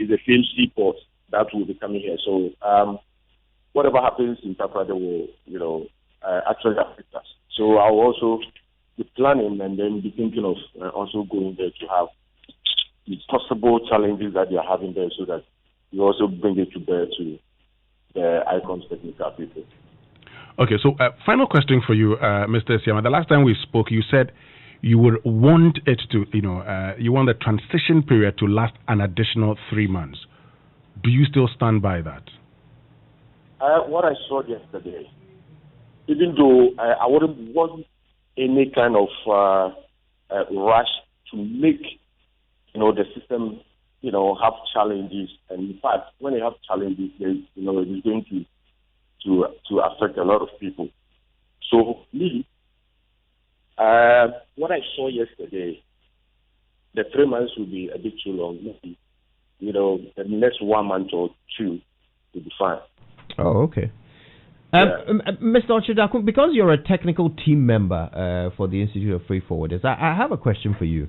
the same seaport that will be coming here. So whatever happens in Takrady will, actually affect us. So I'll also be planning and then be thinking of also going there to have the possible challenges that they are having there, so that we also bring it to bear to the ICON's technical people. Okay, so final question for you, Mr. Siama. The last time we spoke, you said you would want it to, you want the transition period to last an additional 3 months. Do you still stand by that? What I saw yesterday, even though I wouldn't want any kind of rush to make, the system, have challenges. And in fact, when you have challenges, it is going to affect a lot of people. So me, what I saw yesterday, the 3 months will be a bit too long. Maybe, the next 1 month or two will be fine. Oh, okay. Mr. Ochidakun, because you're a technical team member for the Institute of Freight Forwarders, I have a question for you.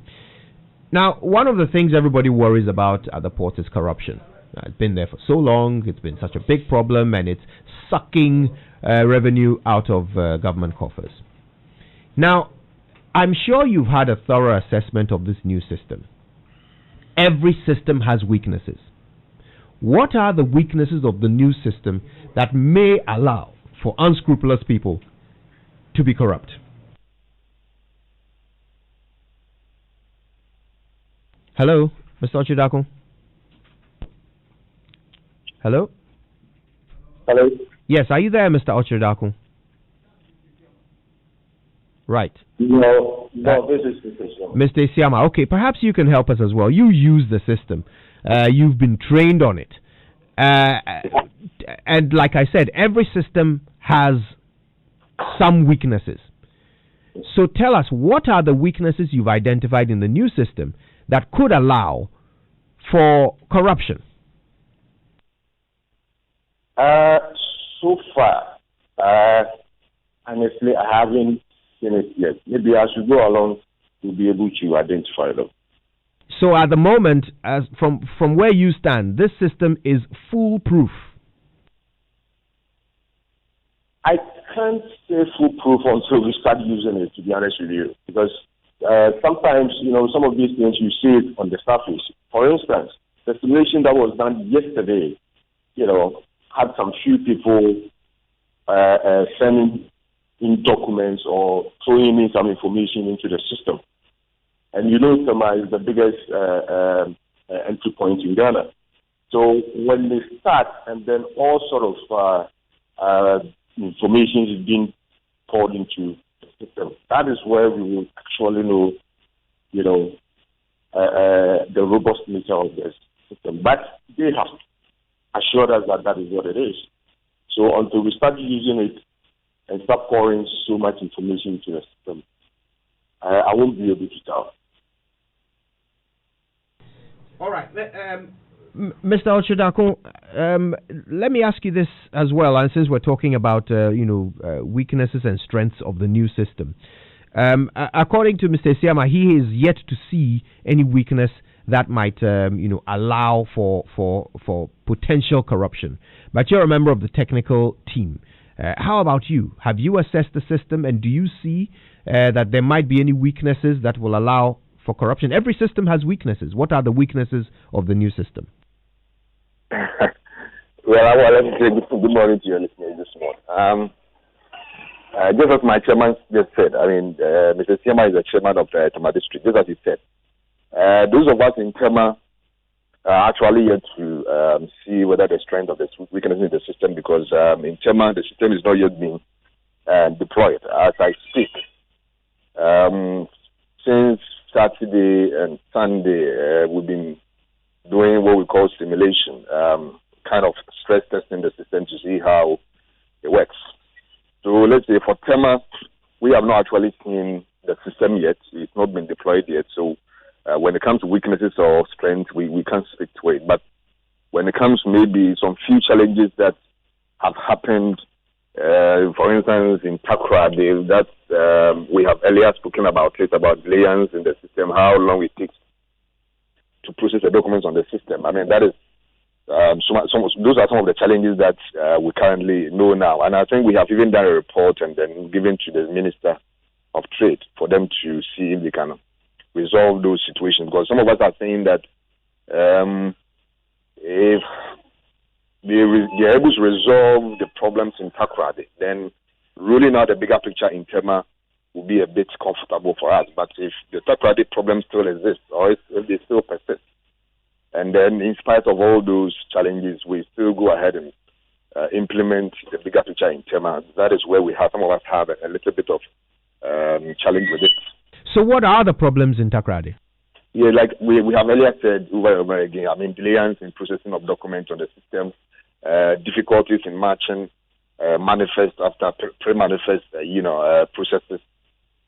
Now, one of the things everybody worries about at the port is corruption. It's been there for so long, it's been such a big problem, and it's sucking revenue out of government coffers. Now, I'm sure you've had a thorough assessment of this new system. Every system has weaknesses. What are the weaknesses of the new system that may allow for unscrupulous people to be corrupt? Hello, Mr. Ochidakun? Hello? Hello? Yes, are you there, Mr. Ochidakun? Right. No, this is the system. Mr. Isiama, okay, perhaps you can help us as well. You use the system. You've been trained on it. And like I said, every system has some weaknesses. So tell us, what are the weaknesses you've identified in the new system that could allow for corruption? So far, honestly, I haven't seen it yet. Maybe as we go along, we'll be able to identify them. So at the moment, as from where you stand, this system is foolproof. I can't say foolproof until we start using it, to be honest with you, because sometimes, some of these things you see it on the surface. For instance, the simulation that was done yesterday, had some few people sending in documents or throwing in some information into the system. And Tema is the biggest entry point in Ghana. So when they start and then all sort of information is being poured into the system, that is where we will actually know, the robust nature of the system. But they have assured us that is what it is. So until we start using it and start pouring so much information into the system, I won't be able to tell. All right. Mr. Ochudako, let me ask you this as well, and since we're talking about weaknesses and strengths of the new system. According to Mr. Isiama, he is yet to see any weakness that might allow for potential corruption. But you're a member of the technical team. How about you? Have you assessed the system, and do you see that there might be any weaknesses that will allow for corruption? Every system has weaknesses. What are the weaknesses of the new system? Well, let me say good morning to your listeners this morning. Just as my chairman just said, Mr. Siama is the chairman of the Tema district, just as he said. Those of us in Tema are actually yet to see whether the strength of the weakness in the system, because in Tema, the system is not yet being deployed as I speak. Since Saturday and Sunday, we've been doing what we call simulation, kind of stress testing the system to see how it works. So let's say for Tema, we have not actually seen the system yet. It's not been deployed yet. So when it comes to weaknesses or strengths, we can't speak to it. But when it comes to maybe some few challenges that have happened, for instance, in Takoradi, that we have earlier spoken about it, about delays in the system, how long it takes to process the documents on the system. That is those are some of the challenges that we currently know now. And I think we have even done a report and then given to the Minister of Trade for them to see if they can resolve those situations. Because some of us are saying that if they're able to resolve the problems in Takoradi, then ruling out the bigger picture in Tema will be a bit comfortable for us. But if the Takoradi problem still exists, or if they still persist, and then in spite of all those challenges, we still go ahead and implement the bigger picture in Tema, that is where some of us have a little bit of challenge with it. So what are the problems in Takoradi? Yeah, like we have earlier said over and over again, delays in processing of documents on the system, difficulties in matching manifest after pre-manifest, processes.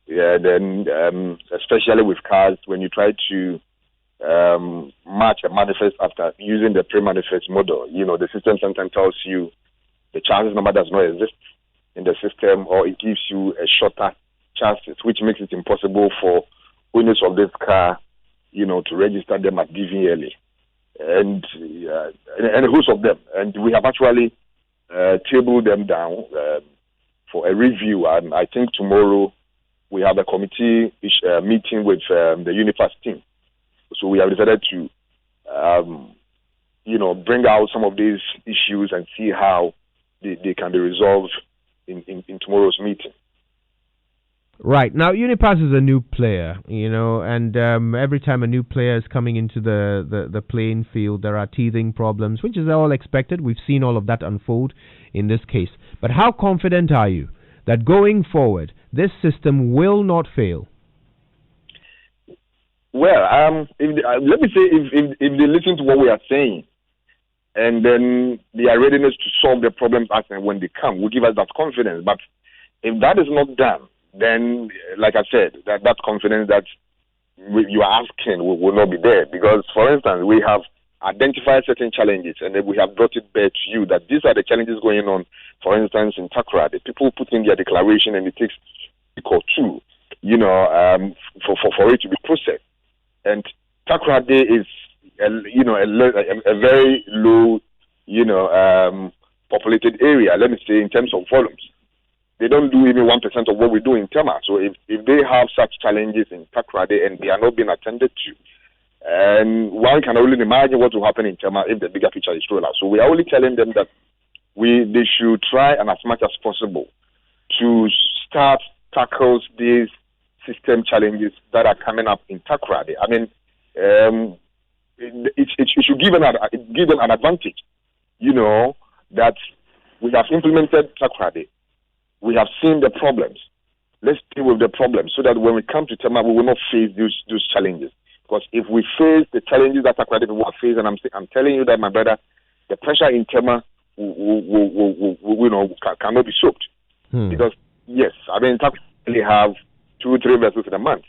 Yeah, then especially with cars, when you try to match a manifest after using the pre-manifest model, the system sometimes tells you the chances number does not exist in the system, or it gives you a shorter chances, which makes it impossible for owners of this car, to register them at DVLA. And a host of them. And we have actually tabled them down for a review. And I think tomorrow we have a committee meeting with the Unipass team. So we have decided to, bring out some of these issues and see how they can be resolved in tomorrow's meeting. Right. Now, Unipass is a new player, and every time a new player is coming into the playing field, there are teething problems, which is all expected. We've seen all of that unfold in this case. But how confident are you that going forward, this system will not fail? Well, let me say, if they listen to what we are saying, and then their readiness to solve the problems as and when they come will give us that confidence. But if that is not done, then, like I said, that confidence that you are asking will not be there. Because, for instance, we have identified certain challenges, and then we have brought it back to you that these are the challenges going on. For instance, in Takra, the people put in their declaration, and it takes a week or two, for it to be processed. And Takra Day is, a very low, populated area. Let me say in terms of volumes, they don't do even 1% of what we do in Tema. So if they have such challenges in Takra Day and they are not being attended to, and one can only imagine what will happen in Tema if the bigger picture is rolled out. So we are only telling them that they should try and as much as possible to start tackles these system challenges that are coming up in Takra Day. I mean, it should give them an advantage, that we have implemented Takra Day. We have seen the problems. Let's deal with the problems so that when we come to Tema, we will not face those challenges. Because if we face the challenges that Takra Day people are facing, and I'm telling you that, my brother, the pressure in Tema cannot be soaked. Because, yes, I mean, Takra only have 2-3 vessels in a month.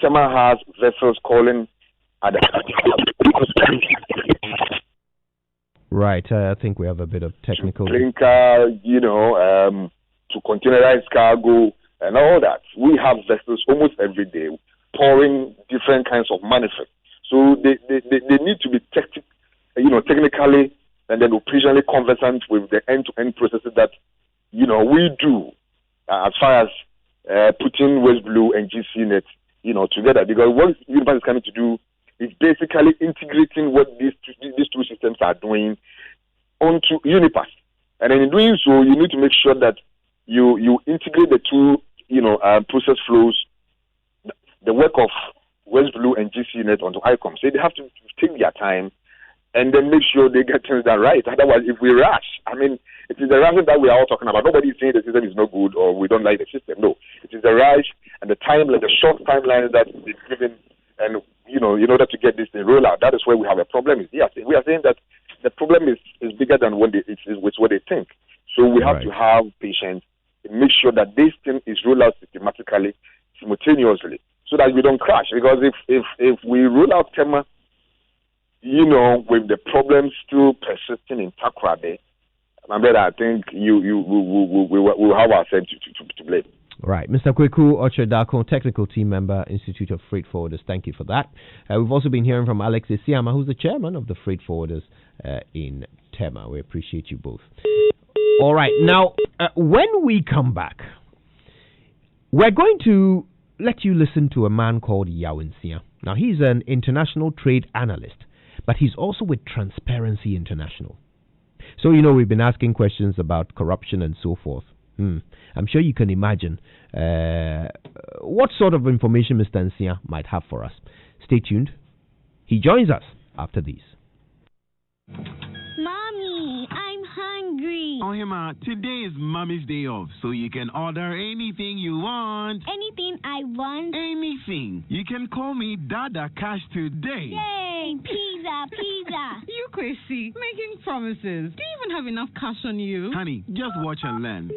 Tema has vessels calling at the Right, I think we have a bit of technical... Clinker, to containerized cargo and all that. We have vessels almost every day pouring different kinds of manifest. So they need to be technically and then operationally conversant with the end-to-end processes that, we do as far as putting West Blue and GCNet, together. Because what Unipass is coming to do is basically integrating what these two systems are doing onto Unipass. And in doing so, you need to make sure that you integrate the two, process flows, the work of West Blue and GCNet onto ICOM. So they have to take their time and then make sure they get things done right. Otherwise, if we rush, I mean, it is the rush that we are all talking about. Nobody is saying the system is not good or we don't like the system. No, it is the rush and the short timeline that is given, and in order to get this thing roll out, that is where we have a problem. Yes, we are saying that the problem is bigger than what they think. So we have to have patience and make sure that this thing is rolled out systematically, simultaneously, so that we don't crash. Because if we roll out Tema, with the problems still persisting in Takra Day, my brother, I think we will have ourselves to blame. Right. Mr. Kweku Ochedako, Technical Team Member, Institute of Freight Forwarders. Thank you for that. We've also been hearing from Alex Isiama, who's the chairman of the Freight Forwarders in Tema. We appreciate you both. All right. Now, when we come back, we're going to let you listen to a man called Yawinsia. Now, he's an international trade analyst, but he's also with Transparency International. So, we've been asking questions about corruption and so forth. I'm sure you can imagine what sort of information Mr. Nsia might have for us. Stay tuned. He joins us after these. Mommy, I'm hungry. Oh, Hema, today is Mommy's day off, so you can order anything you want. Anything I want? Anything. You can call me Dada Cash today. Yay, pizza. You crazy, making promises. Do you even have enough cash on you? Honey, just watch and learn.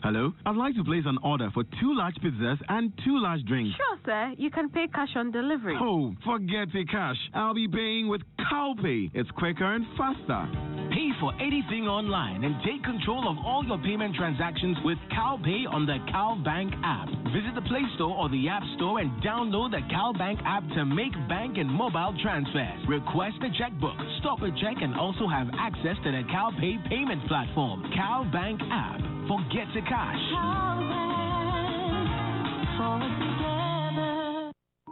Hello? I'd like to place an order for 2 large pizzas and 2 large drinks. Sure, sir. You can pay cash on delivery. Oh, forget the cash. I'll be paying with CowPay. It's quicker and faster. Pay for anything online and take control of all your payment transactions with CowPay on the CowBank app. Visit the Play Store or the App Store and download the CowBank app to make bank and mobile transfers. Request a checkbook, stop a check, and also have access to the CowPay payment platform. CowBank app. Forget the cash.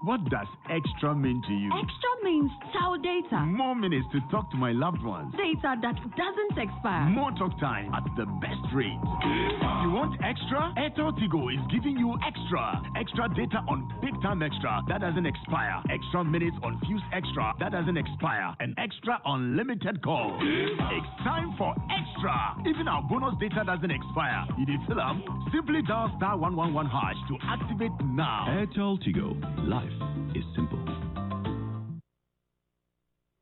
What does extra mean to you? Extra means sour More data. More minutes to talk to my loved ones. Data that doesn't expire. More talk time at the best rate. You want extra? Airtel Tigo is giving you extra. Extra data on Big Time Extra that doesn't expire. Extra minutes on Fuse Extra that doesn't expire. And extra unlimited calls. It's time for extra. Even our bonus data doesn't expire. You need fill up? Simply dial *111# to activate now. Airtel Tigo. Life is simple.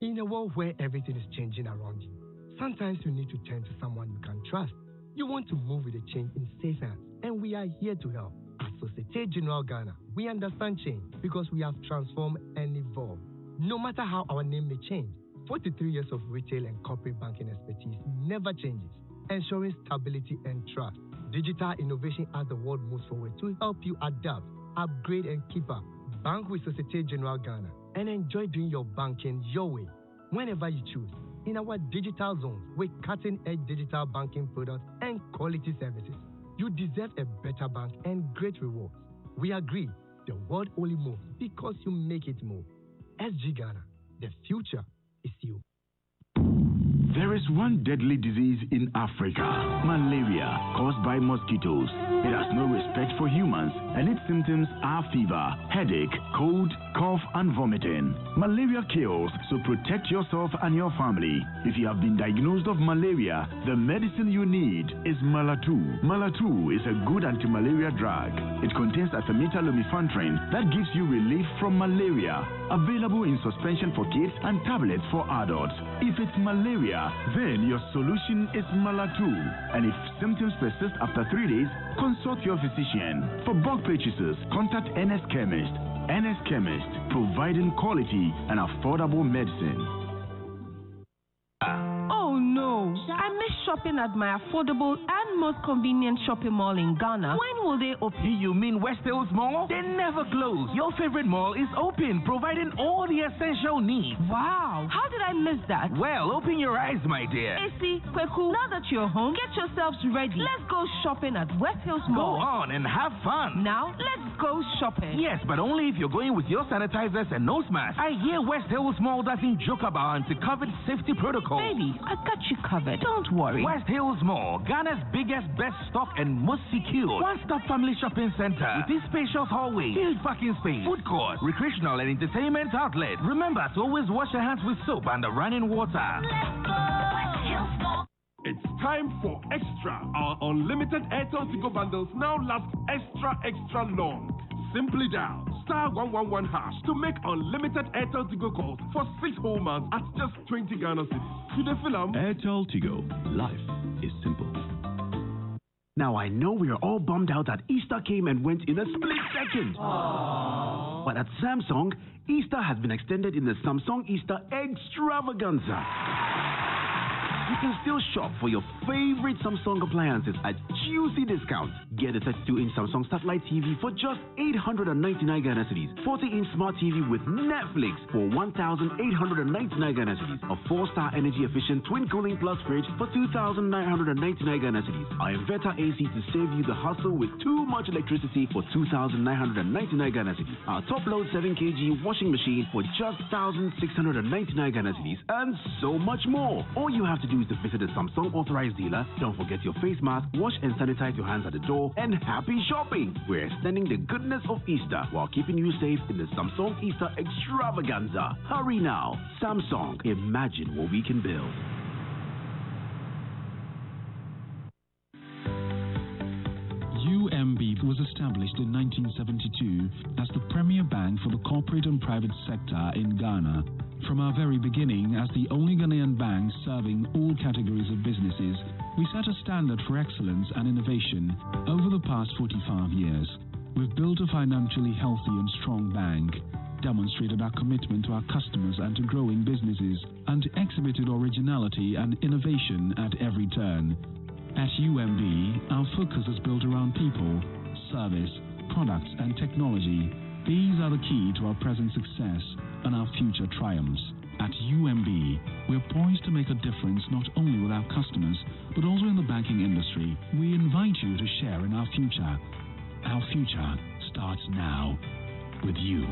In a world where everything is changing around you, sometimes you need to turn to someone you can trust. You want to move with a change in safe hands, and we are here to help. At Societe Generale Ghana, we understand change because we have transformed and evolved. No matter how our name may change, 43 years of retail and corporate banking expertise never changes, ensuring stability and trust. Digital innovation as the world moves forward to help you adapt, upgrade, and keep up. Bank with Societe Generale Ghana and enjoy doing your banking your way, whenever you choose. In our digital zones with cutting-edge digital banking products and quality services, you deserve a better bank and great rewards. We agree, the world only moves because you make it move. SG Ghana, the future is you. There is one deadly disease in Africa, malaria, caused by mosquitoes. It has no respect for humans, and its symptoms are fever, headache, cold, cough, and vomiting. Malaria kills, so protect yourself and your family. If you have been diagnosed of malaria, the medicine you need is Malatu. Malatu is a good anti-malaria drug. It contains artemether-lumefantrine that gives you relief from malaria. Available in suspension for kids and tablets for adults. If it's malaria, then your solution is Malatu. And if symptoms persist after 3 days, consult your physician. For bulk purchases, contact NS Chemist. NS Chemist, providing quality and affordable medicine. Oh no, I miss shopping at my affordable and most convenient shopping mall in Ghana. When will they open? You mean West Hills Mall? They never close. Your favorite mall is open, providing all the essential needs. Wow, how did I miss that? Well, open your eyes, my dear. AC, Kweku, now that you're home, get yourselves ready. Let's go shopping at West Hills Mall. Go on and have fun. Now, let's go shopping. Yes, but only if you're going with your sanitizers and nose masks. I hear West Hills Mall doesn't joke about anti-COVID safety protocols. Baby, I got you covered. Don't worry. West Hills Mall, Ghana's biggest, best stock and most secure one-stop family shopping center with this spacious hallway, huge parking space, food court, recreational and entertainment outlet. Remember to always wash your hands with soap and running water. Let's go West Hills Mall. It's time for Extra. Our unlimited Airtel Tigo bundles now last extra long. Simply dial *111# to make unlimited Airtel Tigo calls for 6 whole months at just 20 Ghana cedis. To the film. Airtel Tigo. Life is simple. Now I know we are all bummed out that Easter came and went in a split second. Aww. But at Samsung, Easter has been extended in the Samsung Easter Extravaganza. You can still shop for your favorite Samsung appliances at juicy discounts. Get a 32-inch Samsung Satellite TV for just 899 Ghana cedis. 40-inch Smart TV with Netflix for 1,899 Ghana cedis. A 4-star energy-efficient twin cooling plus fridge for 2,999 Ghana cedis. Our inverter AC to save you the hassle with too much electricity for 2,999 Ghana cedis. Our top-load 7 kg washing machine for just 1,699 Ghana cedis. And so much more. All you have to do is to visit a Samsung authorized dealer. Don't forget your face mask, wash and sanitize your hands at the door, and happy shopping. We're extending the goodness of Easter while keeping you safe in the Samsung Easter Extravaganza. Hurry now. Samsung, imagine what we can build. UMB was established in 1972 as the premier bank for the corporate and private sector in Ghana. From our very beginning, as the only Ghanaian bank serving all categories of businesses, we set a standard for excellence and innovation over the past 45 years. We've built a financially healthy and strong bank, demonstrated our commitment to our customers and to growing businesses, and exhibited originality and innovation at every turn. At UMB, our focus is built around people, service, products, and technology. These are the key to our present success and our future triumphs. At UMB, we're poised to make a difference not only with our customers, but also in the banking industry. We invite you to share in our future. Our future starts now with you.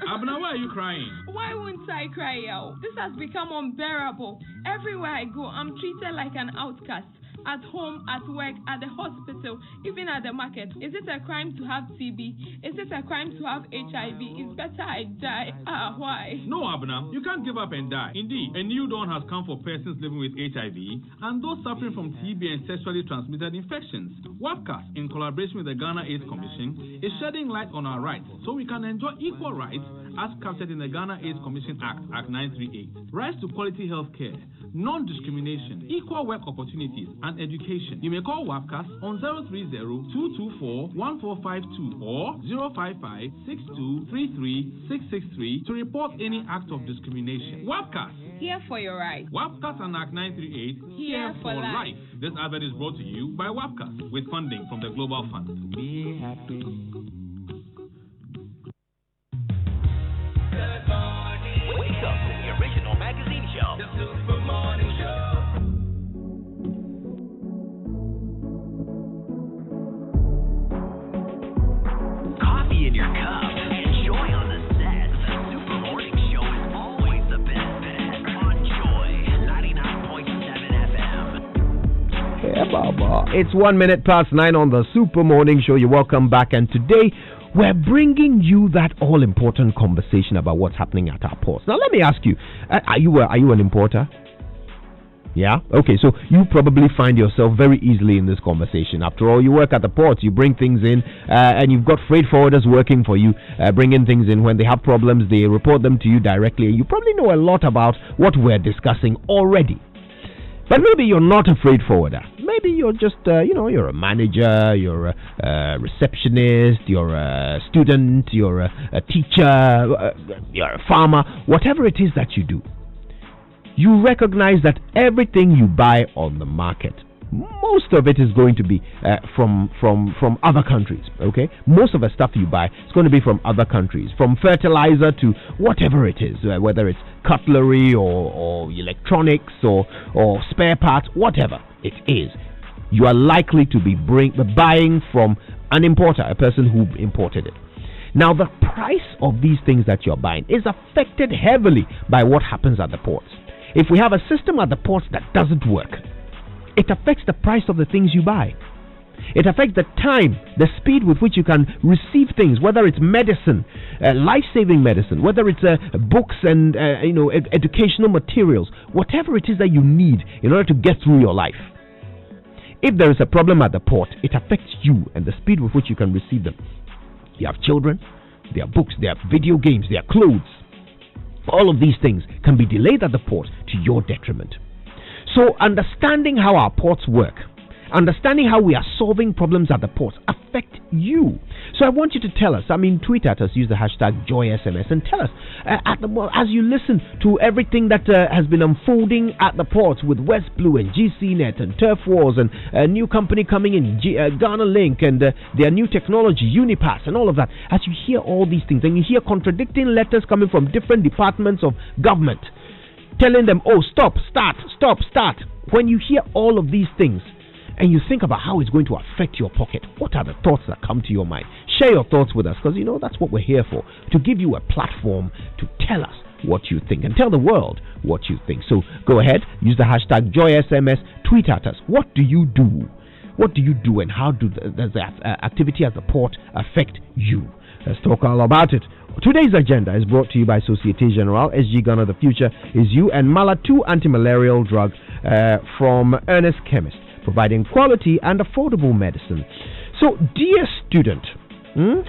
Abna, why are you crying? Why wouldn't I cry out? This has become unbearable. Everywhere I go, I'm treated like an outcast. At home, at work, at the hospital, even at the market. Is it a crime to have TB? Is it a crime to have HIV? It's better I die. Why? No, Abna, you can't give up and die. Indeed, a new dawn has come for persons living with HIV and those suffering from TB and sexually transmitted infections. WAPCAS, in collaboration with the Ghana AIDS Commission, is shedding light on our rights so we can enjoy equal rights as captured in the Ghana AIDS Commission Act, Act 938. Rights to quality health care, non-discrimination, equal work opportunities, and education. You may call WAPCAS on 030-224-1452 or 055-6233-663 to report any act of discrimination. WAPCAS. Here for your rights. WAPCAS and Act 938. Here for life. This advert is brought to you by WAPCAS with funding from the Global Fund. Be happy. Wake up to the original magazine show. The Super Morning Show. Coffee in your cup and joy on the set. The Super Morning Show is always the best bet. On Joy 99.7 FM. Yeah, Baba. It's 1 minute past 9 on the Super Morning Show. You're welcome back, and today we're bringing you that all-important conversation about what's happening at our ports. Now, let me ask you: are you an importer? Yeah. Okay. So you probably find yourself very easily in this conversation. After all, you work at the ports. You bring things in, and you've got freight forwarders working for you, bringing things in. When they have problems, they report them to you directly. You probably know a lot about what we're discussing already. But maybe you're not a freight forwarder. Maybe you're just, you're a manager, you're a receptionist, you're a student, you're a teacher, you're a farmer, whatever it is that you do. You recognize that everything you buy on the market, most of it is going to be from other countries, okay? Most of the stuff you buy is going to be from other countries, from fertilizer to whatever it is, whether it's cutlery or electronics or spare parts, whatever it is. You are likely to be buying from an importer, a person who imported it. Now, the price of these things that you're buying is affected heavily by what happens at the ports. If we have a system at the ports that doesn't work, it affects the price of the things you buy. It affects the time, the speed with which you can receive things, whether it's medicine, life-saving medicine, whether it's books and educational materials, whatever it is that you need in order to get through your life. If there is a problem at the port, it affects you and the speed with which you can receive them. You have children, there are books, there are video games, there are clothes. All of these things can be delayed at the port to your detriment. So understanding how our ports work, understanding how we are solving problems at the ports affect you. So I want you to tell us, tweet at us, use the hashtag JoySMS, and tell us, as you listen to everything that has been unfolding at the ports with West Blue and GCNet and Turf Wars and a new company coming in, Ghana Link, and their new technology, Unipass, and all of that, as you hear all these things and you hear contradicting letters coming from different departments of government, telling them, oh, stop, start. When you hear all of these things and you think about how it's going to affect your pocket, what are the thoughts that come to your mind? Share your thoughts with us, because that's what we're here for, to give you a platform to tell us what you think and tell the world what you think. So go ahead, use the hashtag JoySMS, tweet at us. What do you do? What do you do, and how does the activity at the port affect you? Let's talk all about it. Today's agenda is brought to you by Societe Generale, SG Ghana, the future is you, and Mala 2 anti-malarial drug from Ernest Chemist, providing quality and affordable medicine. So, dear student,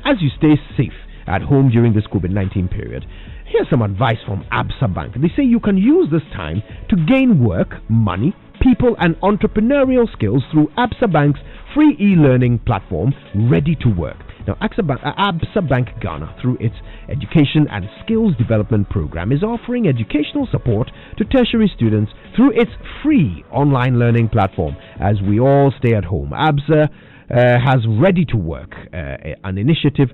as you stay safe at home during this COVID-19 period, here's some advice from Absa Bank. They say you can use this time to gain work, money, people, and entrepreneurial skills through Absa Bank's free e-learning platform, Ready to Work. Now, Absa Bank Ghana, through its Education and Skills Development Program, is offering educational support to tertiary students through its free online learning platform as we all stay at home. Absa has Ready to Work, an initiative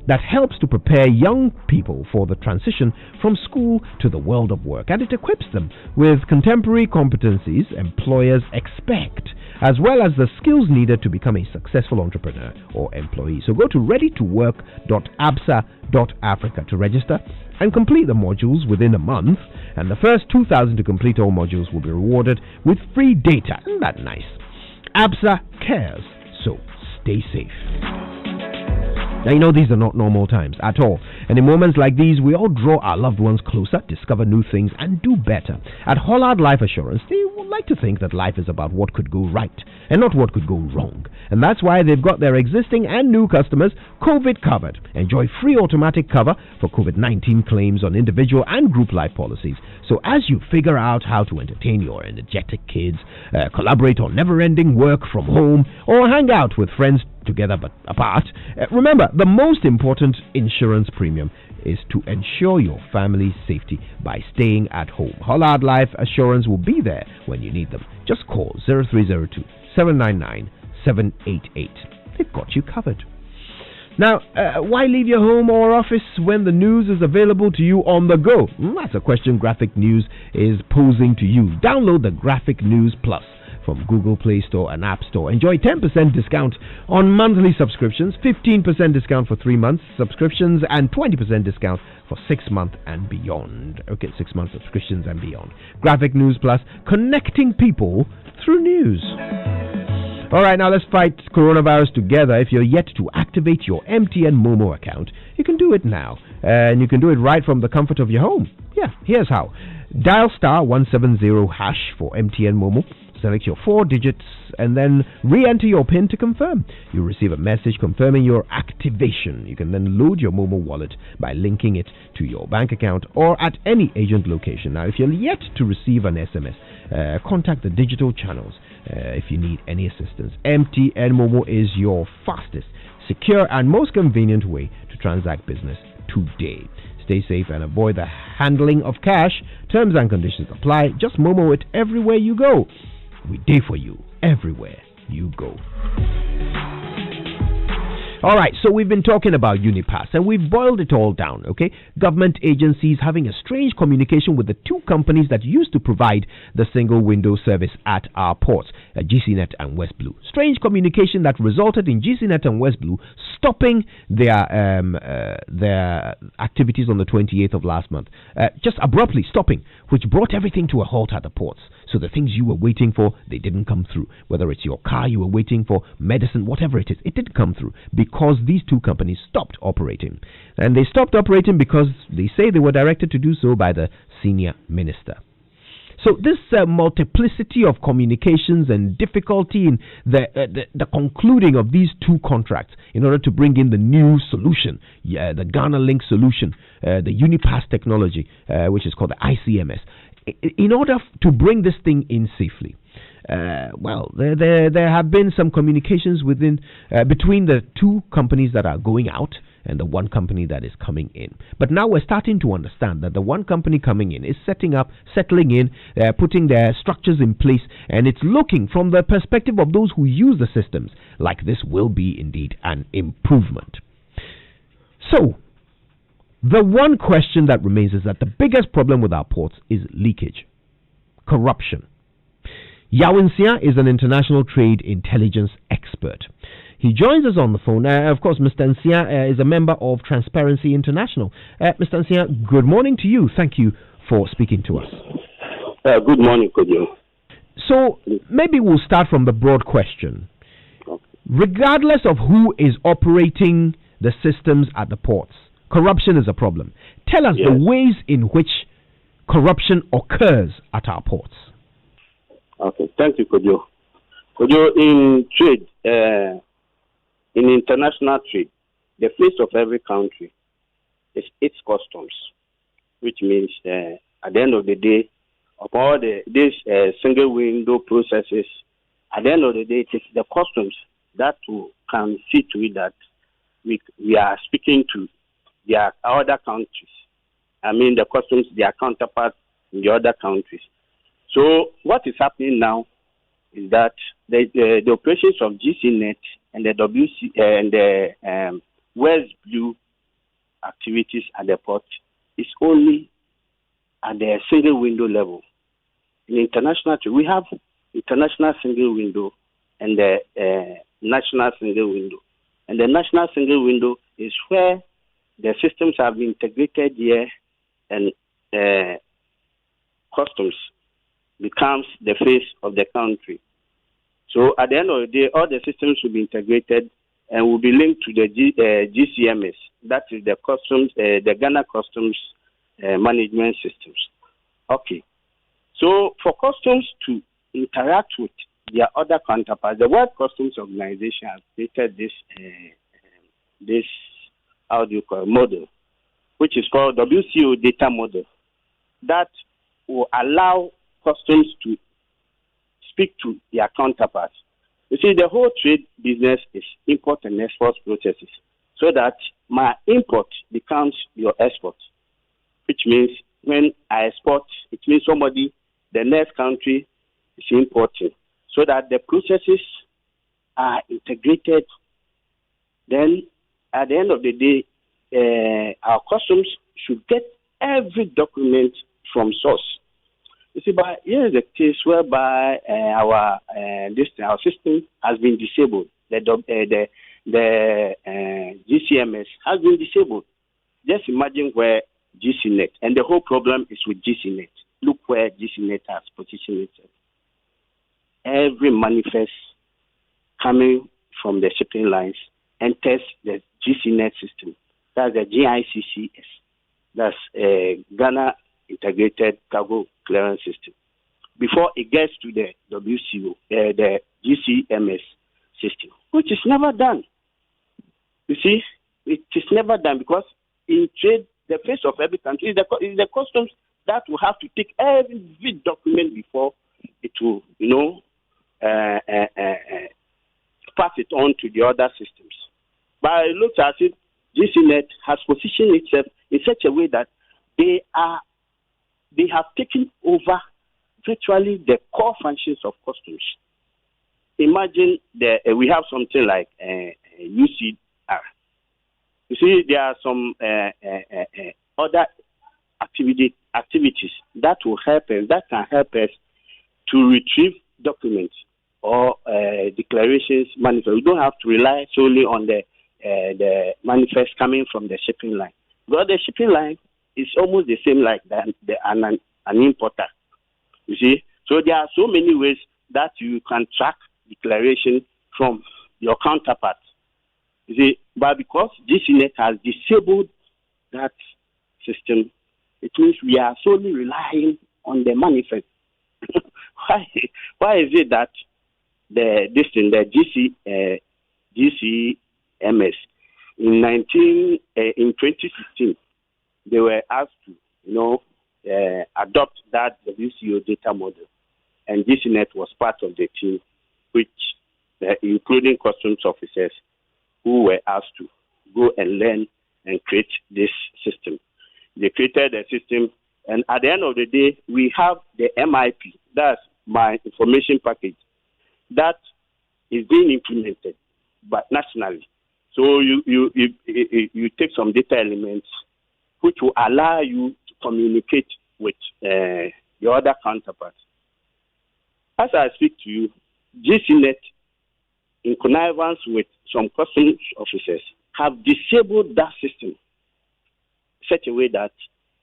that helps to prepare young people for the transition from school to the world of work, and it equips them with contemporary competencies employers expect, as well as the skills needed to become a successful entrepreneur or employee. So go to readytowork.absa.africa to register and complete the modules within a month, and the first 2,000 to complete all modules will be rewarded with free data. Isn't that nice? ABSA cares, so stay safe. Now, you know, these are not normal times at all. And in moments like these, we all draw our loved ones closer, discover new things, and do better. At Hollard Life Assurance, they would like to think that life is about what could go right and not what could go wrong. And that's why they've got their existing and new customers COVID covered. Enjoy free automatic cover for COVID-19 claims on individual and group life policies. So as you figure out how to entertain your energetic kids, collaborate on never-ending work from home, or hang out with friends together but apart, remember, the most important insurance premium is to ensure your family's safety by staying at home. Hollard Life Assurance will be there when you need them. Just call 0302 799 788. They've got you covered. Now, why leave your home or office when the news is available to you on the go? That's a question Graphic News is posing to you. Download the Graphic News Plus from Google Play Store and App Store. Enjoy 10% discount on monthly subscriptions, 15% discount for 3 months subscriptions, and 20% discount for 6 months and beyond. Okay, 6 month subscriptions and beyond. Graphic News Plus, connecting people through news. All right, now let's fight coronavirus together. If you're yet to activate your MTN Momo account, you can do it now. And you can do it right from the comfort of your home. Yeah, here's how. Dial star 170 hash for MTN Momo. Select your 4 digits and then re-enter your PIN to confirm. You'll receive a message confirming your activation. You can then load your Momo wallet by linking it to your bank account or at any agent location. Now, if you're yet to receive an SMS, contact the digital channels if you need any assistance. MTN Momo is your fastest, secure and most convenient way to transact business today. Stay safe and avoid the handling of cash. Terms and conditions apply. Just Momo it everywhere you go. We day for you everywhere you go. All right, so we've been talking about UniPass and we've boiled it all down, okay? Government agencies having a strange communication with the 2 companies that used to provide the single window service at our ports, GCNet and WestBlue. Strange communication that resulted in GCNet and WestBlue stopping their activities on the 28th of last month. Just abruptly stopping, which brought everything to a halt at the ports. So the things you were waiting for, they didn't come through. Whether it's your car you were waiting for, medicine, whatever it is, it didn't come through because these 2 companies stopped operating. And they stopped operating because they say they were directed to do so by the senior minister. So this multiplicity of communications and difficulty in the concluding of these 2 contracts in order to bring in the new solution, the Ghana Link solution, the UniPass technology, which is called the ICMS, in order to bring this thing in safely. There have been some communications between the 2 companies that are going out and the 1 company that is coming in. But now we're starting to understand that the 1 company coming in is settling in, putting their structures in place, and it's looking from the perspective of those who use the systems like this will be indeed an improvement. So, the one question that remains is that the biggest problem with our ports is leakage, corruption. Yawin Sia is an international trade intelligence expert. He joins us on the phone. Of course, Mr. Nsia is a member of Transparency International. Mr. Nsia, good morning to you. Thank you for speaking to us. Good morning, Kojo. So maybe we'll start from the broad question. Okay. Regardless of who is operating the systems at the ports, corruption is a problem. Tell us the ways in which corruption occurs at our ports. Okay, thank you, Kojo. Kojo, in trade, in international trade, the face of every country is its customs, which means at the end of the day, of all these single window processes, at the end of the day, it is the customs that can see to it that we are speaking to their other countries. I mean, the customs, their counterparts in the other countries. So what is happening now is that the operations of GCNet and the and the West Blue activities at the port is only at the single window level. In international trade, we have international single window and the national single window. And the national single window is where the systems have been integrated here, and customs becomes the face of the country. So at the end of the day, all the systems will be integrated and will be linked to the GCMS. That is the customs, the Ghana Customs Management Systems. Okay. So for customs to interact with their other counterparts, the World Customs Organization has created this model, which is called WCO data model, that will allow customs to speak to their counterparts. You see, the whole trade business is import and export processes, so that my import becomes your export, which means when I export, it means somebody, the next country, is importing, so that the processes are integrated. Then, at the end of the day, our customs should get every document from source. You see, but here is a case whereby our system has been disabled. The GCMS has been disabled. Just imagine where GCNet, and the whole problem is with GCNet. Look where GCNet has positioned itself. Every manifest coming from the shipping lines enters the GCNet system. That's the GICCS. That's Ghana Integrated Cargo Clearance System. Before it gets to the WCO, the GCMS system, which is never done. You see, it is never done because in trade, the face of every country is the customs that will have to take every document before it will, pass it on to the other systems. But it looks as if GCNet has positioned itself in such a way that they have taken over virtually the core functions of customs. Imagine we have something like UCR. You see, there are some other activities that will help us, that can help us to retrieve documents or declarations, manifest. We don't have to rely solely on the manifest coming from the shipping line. But the shipping line is almost the same like an importer. You see, so there are so many ways that you can track declaration from your counterpart. You see, but because GCNet has disabled that system, it means we are solely relying on the manifest. Why is it that the GCMS in 2015 they were asked to adopt that WCO data model, and GCNet was part of the team, which including customs officers who were asked to go and learn and create this system. They created a system, and at the end of the day, we have the MIP, that's my information package, that is being implemented, but nationally. So you take some data elements which will allow you to communicate with your other counterparts. As I speak to you, GCNet, in connivance with some customs officers, have disabled that system in such a way that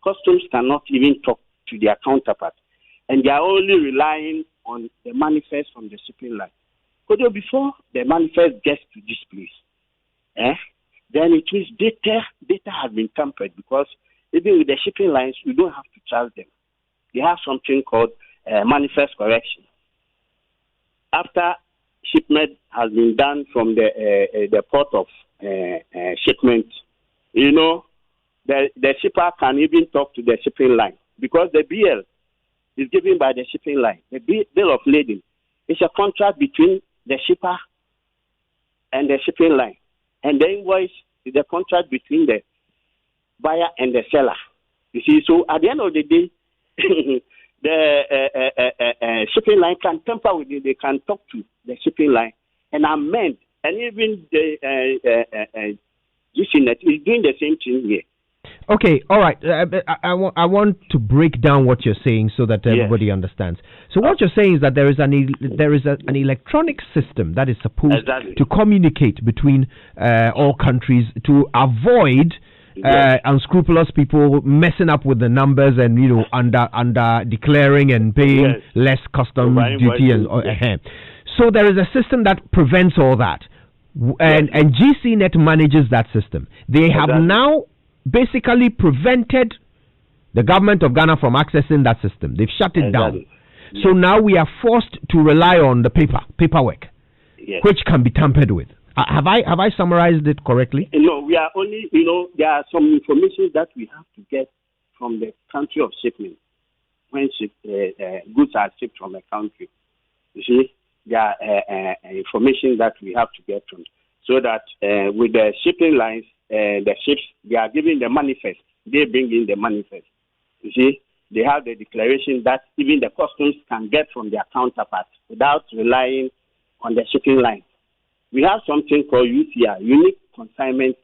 customs cannot even talk to their counterparts, and they are only relying on the manifest from the shipping line. Because before the manifest gets to this place, then it means data has been tampered, because even with the shipping lines, we don't have to charge them. They have something called manifest correction. After shipment has been done from the port of shipment, the shipper can even talk to the shipping line, because the BL is given by the shipping line. The bill of lading is a contract between the shipper and the shipping line, and the invoice is the contract between the buyer and the seller. You see, so at the end of the day, the shipping line can tamper with it. They can talk to the shipping line and amend And even the GCNet is doing the same thing here. Okay, all right. I want to break down what you're saying so that everybody understands. So what you're saying is that there is an electronic system that is supposed to communicate between all countries to avoid unscrupulous people messing up with the numbers and under declaring and paying less custom duty and so there is a system that prevents all that, and GCNet manages that system. They have now basically prevented the government of Ghana from accessing that system. They've shut it down. So now we are forced to rely on the paperwork, which can be tampered with. Have I summarized it correctly? No, we are only, there are some information that we have to get from the country of shipment when goods are shipped from a country. You see, there are information that we have to get from, so that with the shipping lines, the ships, they are giving the manifest. They bring in the manifest. You see, they have the declaration that even the customs can get from their counterparts without relying on the shipping line. We have something called UCR, Unique Consignment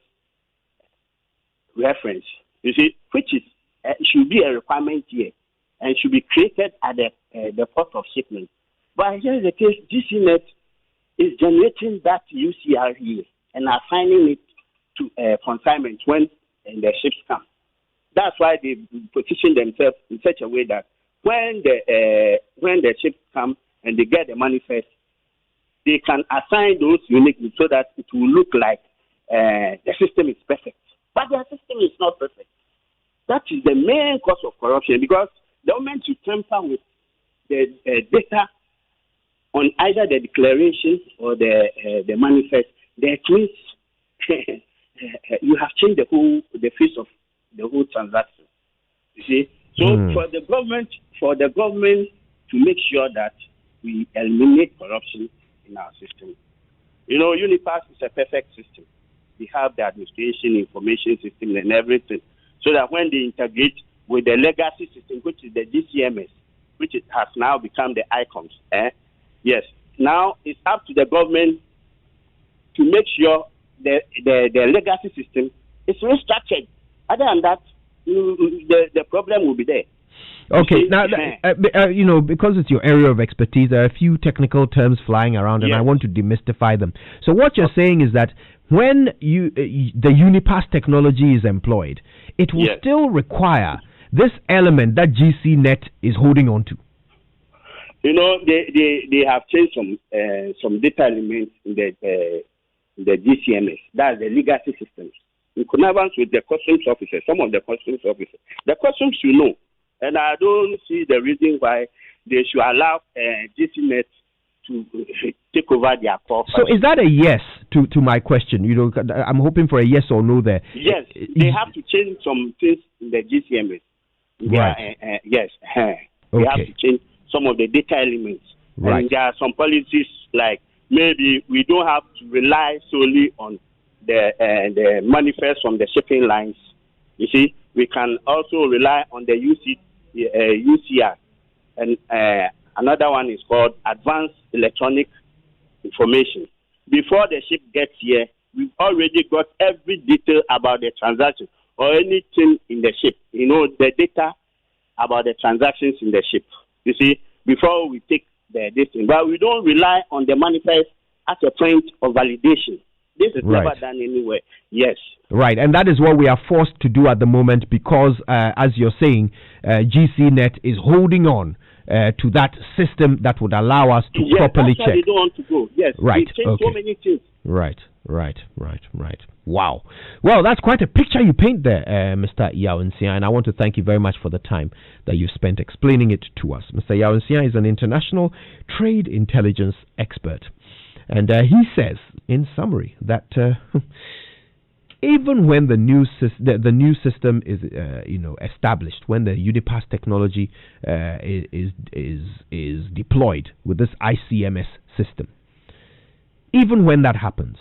Reference. You see, which is should be a requirement here and should be created at the port of shipment. But here is the case: GCNet is generating that UCR here and assigning it to consignment when the ships come. That's why they position themselves in such a way that when the ships come and they get the manifest, they can assign those uniquely so that it will look like the system is perfect. But their system is not perfect. That is the main cause of corruption, because the moment you tamper with the data on either the declaration or the manifest, that means you have changed the face of the whole transaction. You see, so for the government to make sure that we eliminate corruption in our system, Unipass is a perfect system. We have the administration information system and everything, so that when they integrate with the legacy system, which is the GCMS, which has now become the ICOMS, yes, now it's up to the government to make sure the legacy system is restructured. Other than that, the problem will be there. Okay, now, because it's your area of expertise, there are a few technical terms flying around, and I want to demystify them. So what you're saying is that when the Unipass technology is employed, it will still require this element that GCNet is holding on to. They have changed some data elements in the GCMS, that's the legacy systems, in connivance with the customs officers, some of the customs officers. The customs and I don't see the reason why they should allow GCNet to take over their core. So is that a yes to my question? I'm hoping for a yes or no there. Yes, they have to change some things in the GCMS. Right. Yes. They have to change some of the data elements. Right. And there are some policies like maybe we don't have to rely solely on the manifest from the shipping lines. You see, we can also rely on the UCR. And another one is called Advanced Electronic Information. Before the ship gets here, we've already got every detail about the transaction or anything in the ship. The data about the transactions in the ship. You see, before we take this thing. But we don't rely on the manifest as a point of validation. This is never done anywhere. Yes. Right, and that is what we are forced to do at the moment because, as you're saying, GCNet is holding on to that system that would allow us to properly check. Yes, that's why they don't want to go. Yes, right. They change so many things. Right. Wow. Well, that's quite a picture you paint there, Mr. Yawensia, and I want to thank you very much for the time that you spent explaining it to us. Mr. Yawensia is an international trade intelligence expert, and he says, in summary, that even when the new system is established, when the Unipass technology is deployed with this ICMS system, even when that happens,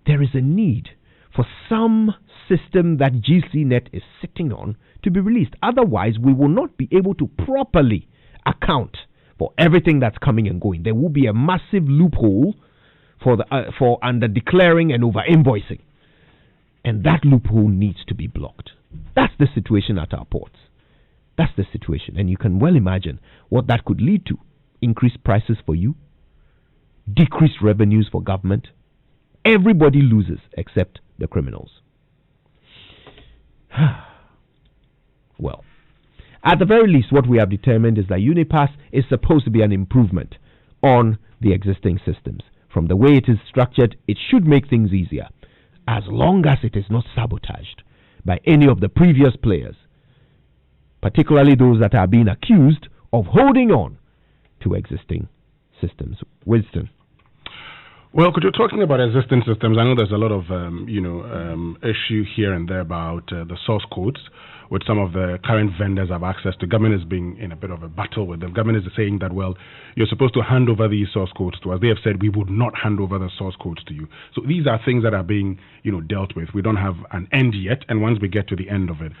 there is a need for some system that GCNet is sitting on to be released. Otherwise, we will not be able to properly account for everything that's coming and going. There will be a massive loophole for under declaring and over invoicing. And that loophole needs to be blocked. That's the situation at our ports. That's the situation. And you can well imagine what that could lead to. Increased prices for you, decreased revenues for government. Everybody loses except the criminals. Well, at the very least, what we have determined is that Unipass is supposed to be an improvement on the existing systems. From the way it is structured, it should make things easier, as long as it is not sabotaged by any of the previous players, particularly those that are being accused of holding on to existing systems. Winston. Well, could you talking about existing systems? I know there's a lot of issue here and there about the source codes, which some of the current vendors have access to. Government is being in a bit of a battle with them. Government is saying that, well, you're supposed to hand over these source codes to us. They have said we would not hand over the source codes to you. So these are things that are being, dealt with. We don't have an end yet, and once we get to the end of it,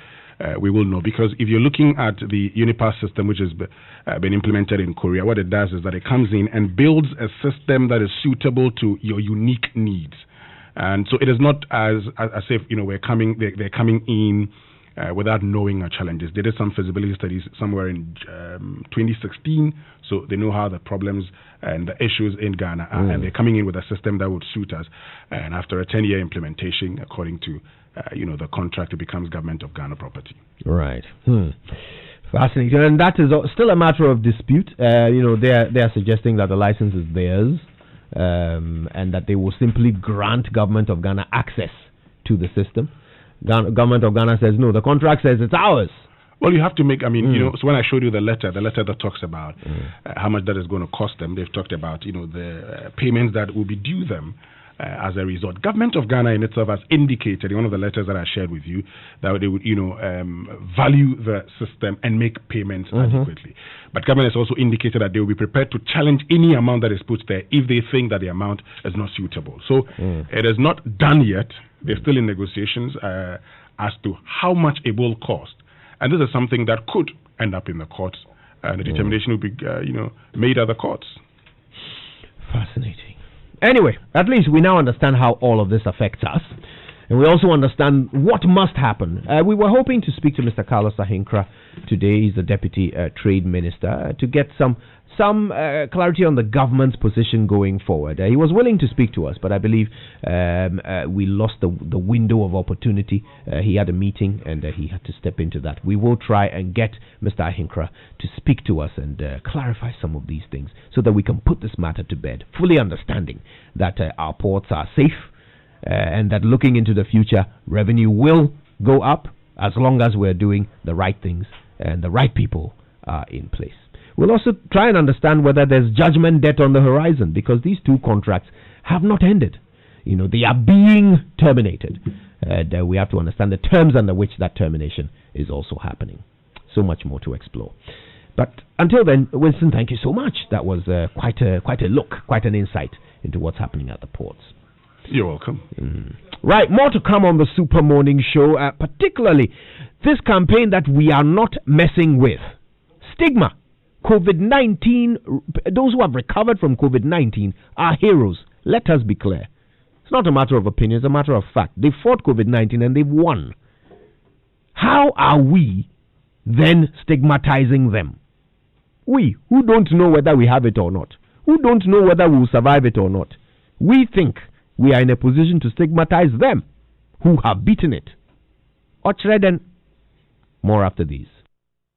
we will know. Because if you're looking at the Unipass system, which has been implemented in Korea, what it does is that it comes in and builds a system that is suitable to your unique needs. And so it is not as if they're coming in without knowing our challenges. They did some feasibility studies somewhere in 2016, so they know how the problems and the issues in Ghana are, and they're coming in with a system that would suit us. And after a 10-year implementation, according to the contract, it becomes Government of Ghana property. Right. Fascinating. And that is still a matter of dispute. They are suggesting that the license is theirs, and that they will simply grant Government of Ghana access to the system. Government of Ghana says, no, the contract says it's ours. Well, you have to make, so when I showed you the letter that talks about how much that is going to cost them, they've talked about, the payments that will be due them as a result. Government of Ghana in itself has indicated in one of the letters that I shared with you that they would, value the system and make payments adequately. But government has also indicated that they will be prepared to challenge any amount that is put there if they think that the amount is not suitable. So it is not done yet. They're still in negotiations as to how much it will cost. And this is something that could end up in the courts, and the determination will be, made at the courts. Fascinating. Anyway, at least we now understand how all of this affects us, and we also understand what must happen. We were hoping to speak to Mr. Carlos Ahinkra today. He's the Deputy Trade Minister, to get some clarity on the government's position going forward. He was willing to speak to us, but I believe we lost the window of opportunity. He had a meeting and he had to step into that. We will try and get Mr. Ahinkra to speak to us and clarify some of these things so that we can put this matter to bed, fully understanding that our ports are safe and that looking into the future, revenue will go up as long as we're doing the right things and the right people are in place. We'll also try and understand whether there's judgment debt on the horizon, because these two contracts have not ended. They are being terminated. We have to understand the terms under which that termination is also happening. So much more to explore. But until then, Winston, thank you so much. That was quite a look, quite an insight into what's happening at the ports. You're welcome. Right, more to come on the Super Morning Show, particularly this campaign that we are not messing with. Stigma. COVID-19, those who have recovered from COVID-19 are heroes. Let us be clear. It's not a matter of opinion, it's a matter of fact. They fought COVID-19 and they've won. How are we then stigmatizing them? We, who don't know whether we have it or not, who don't know whether we will survive it or not, we think we are in a position to stigmatize them who have beaten it. Ochreden, more after these.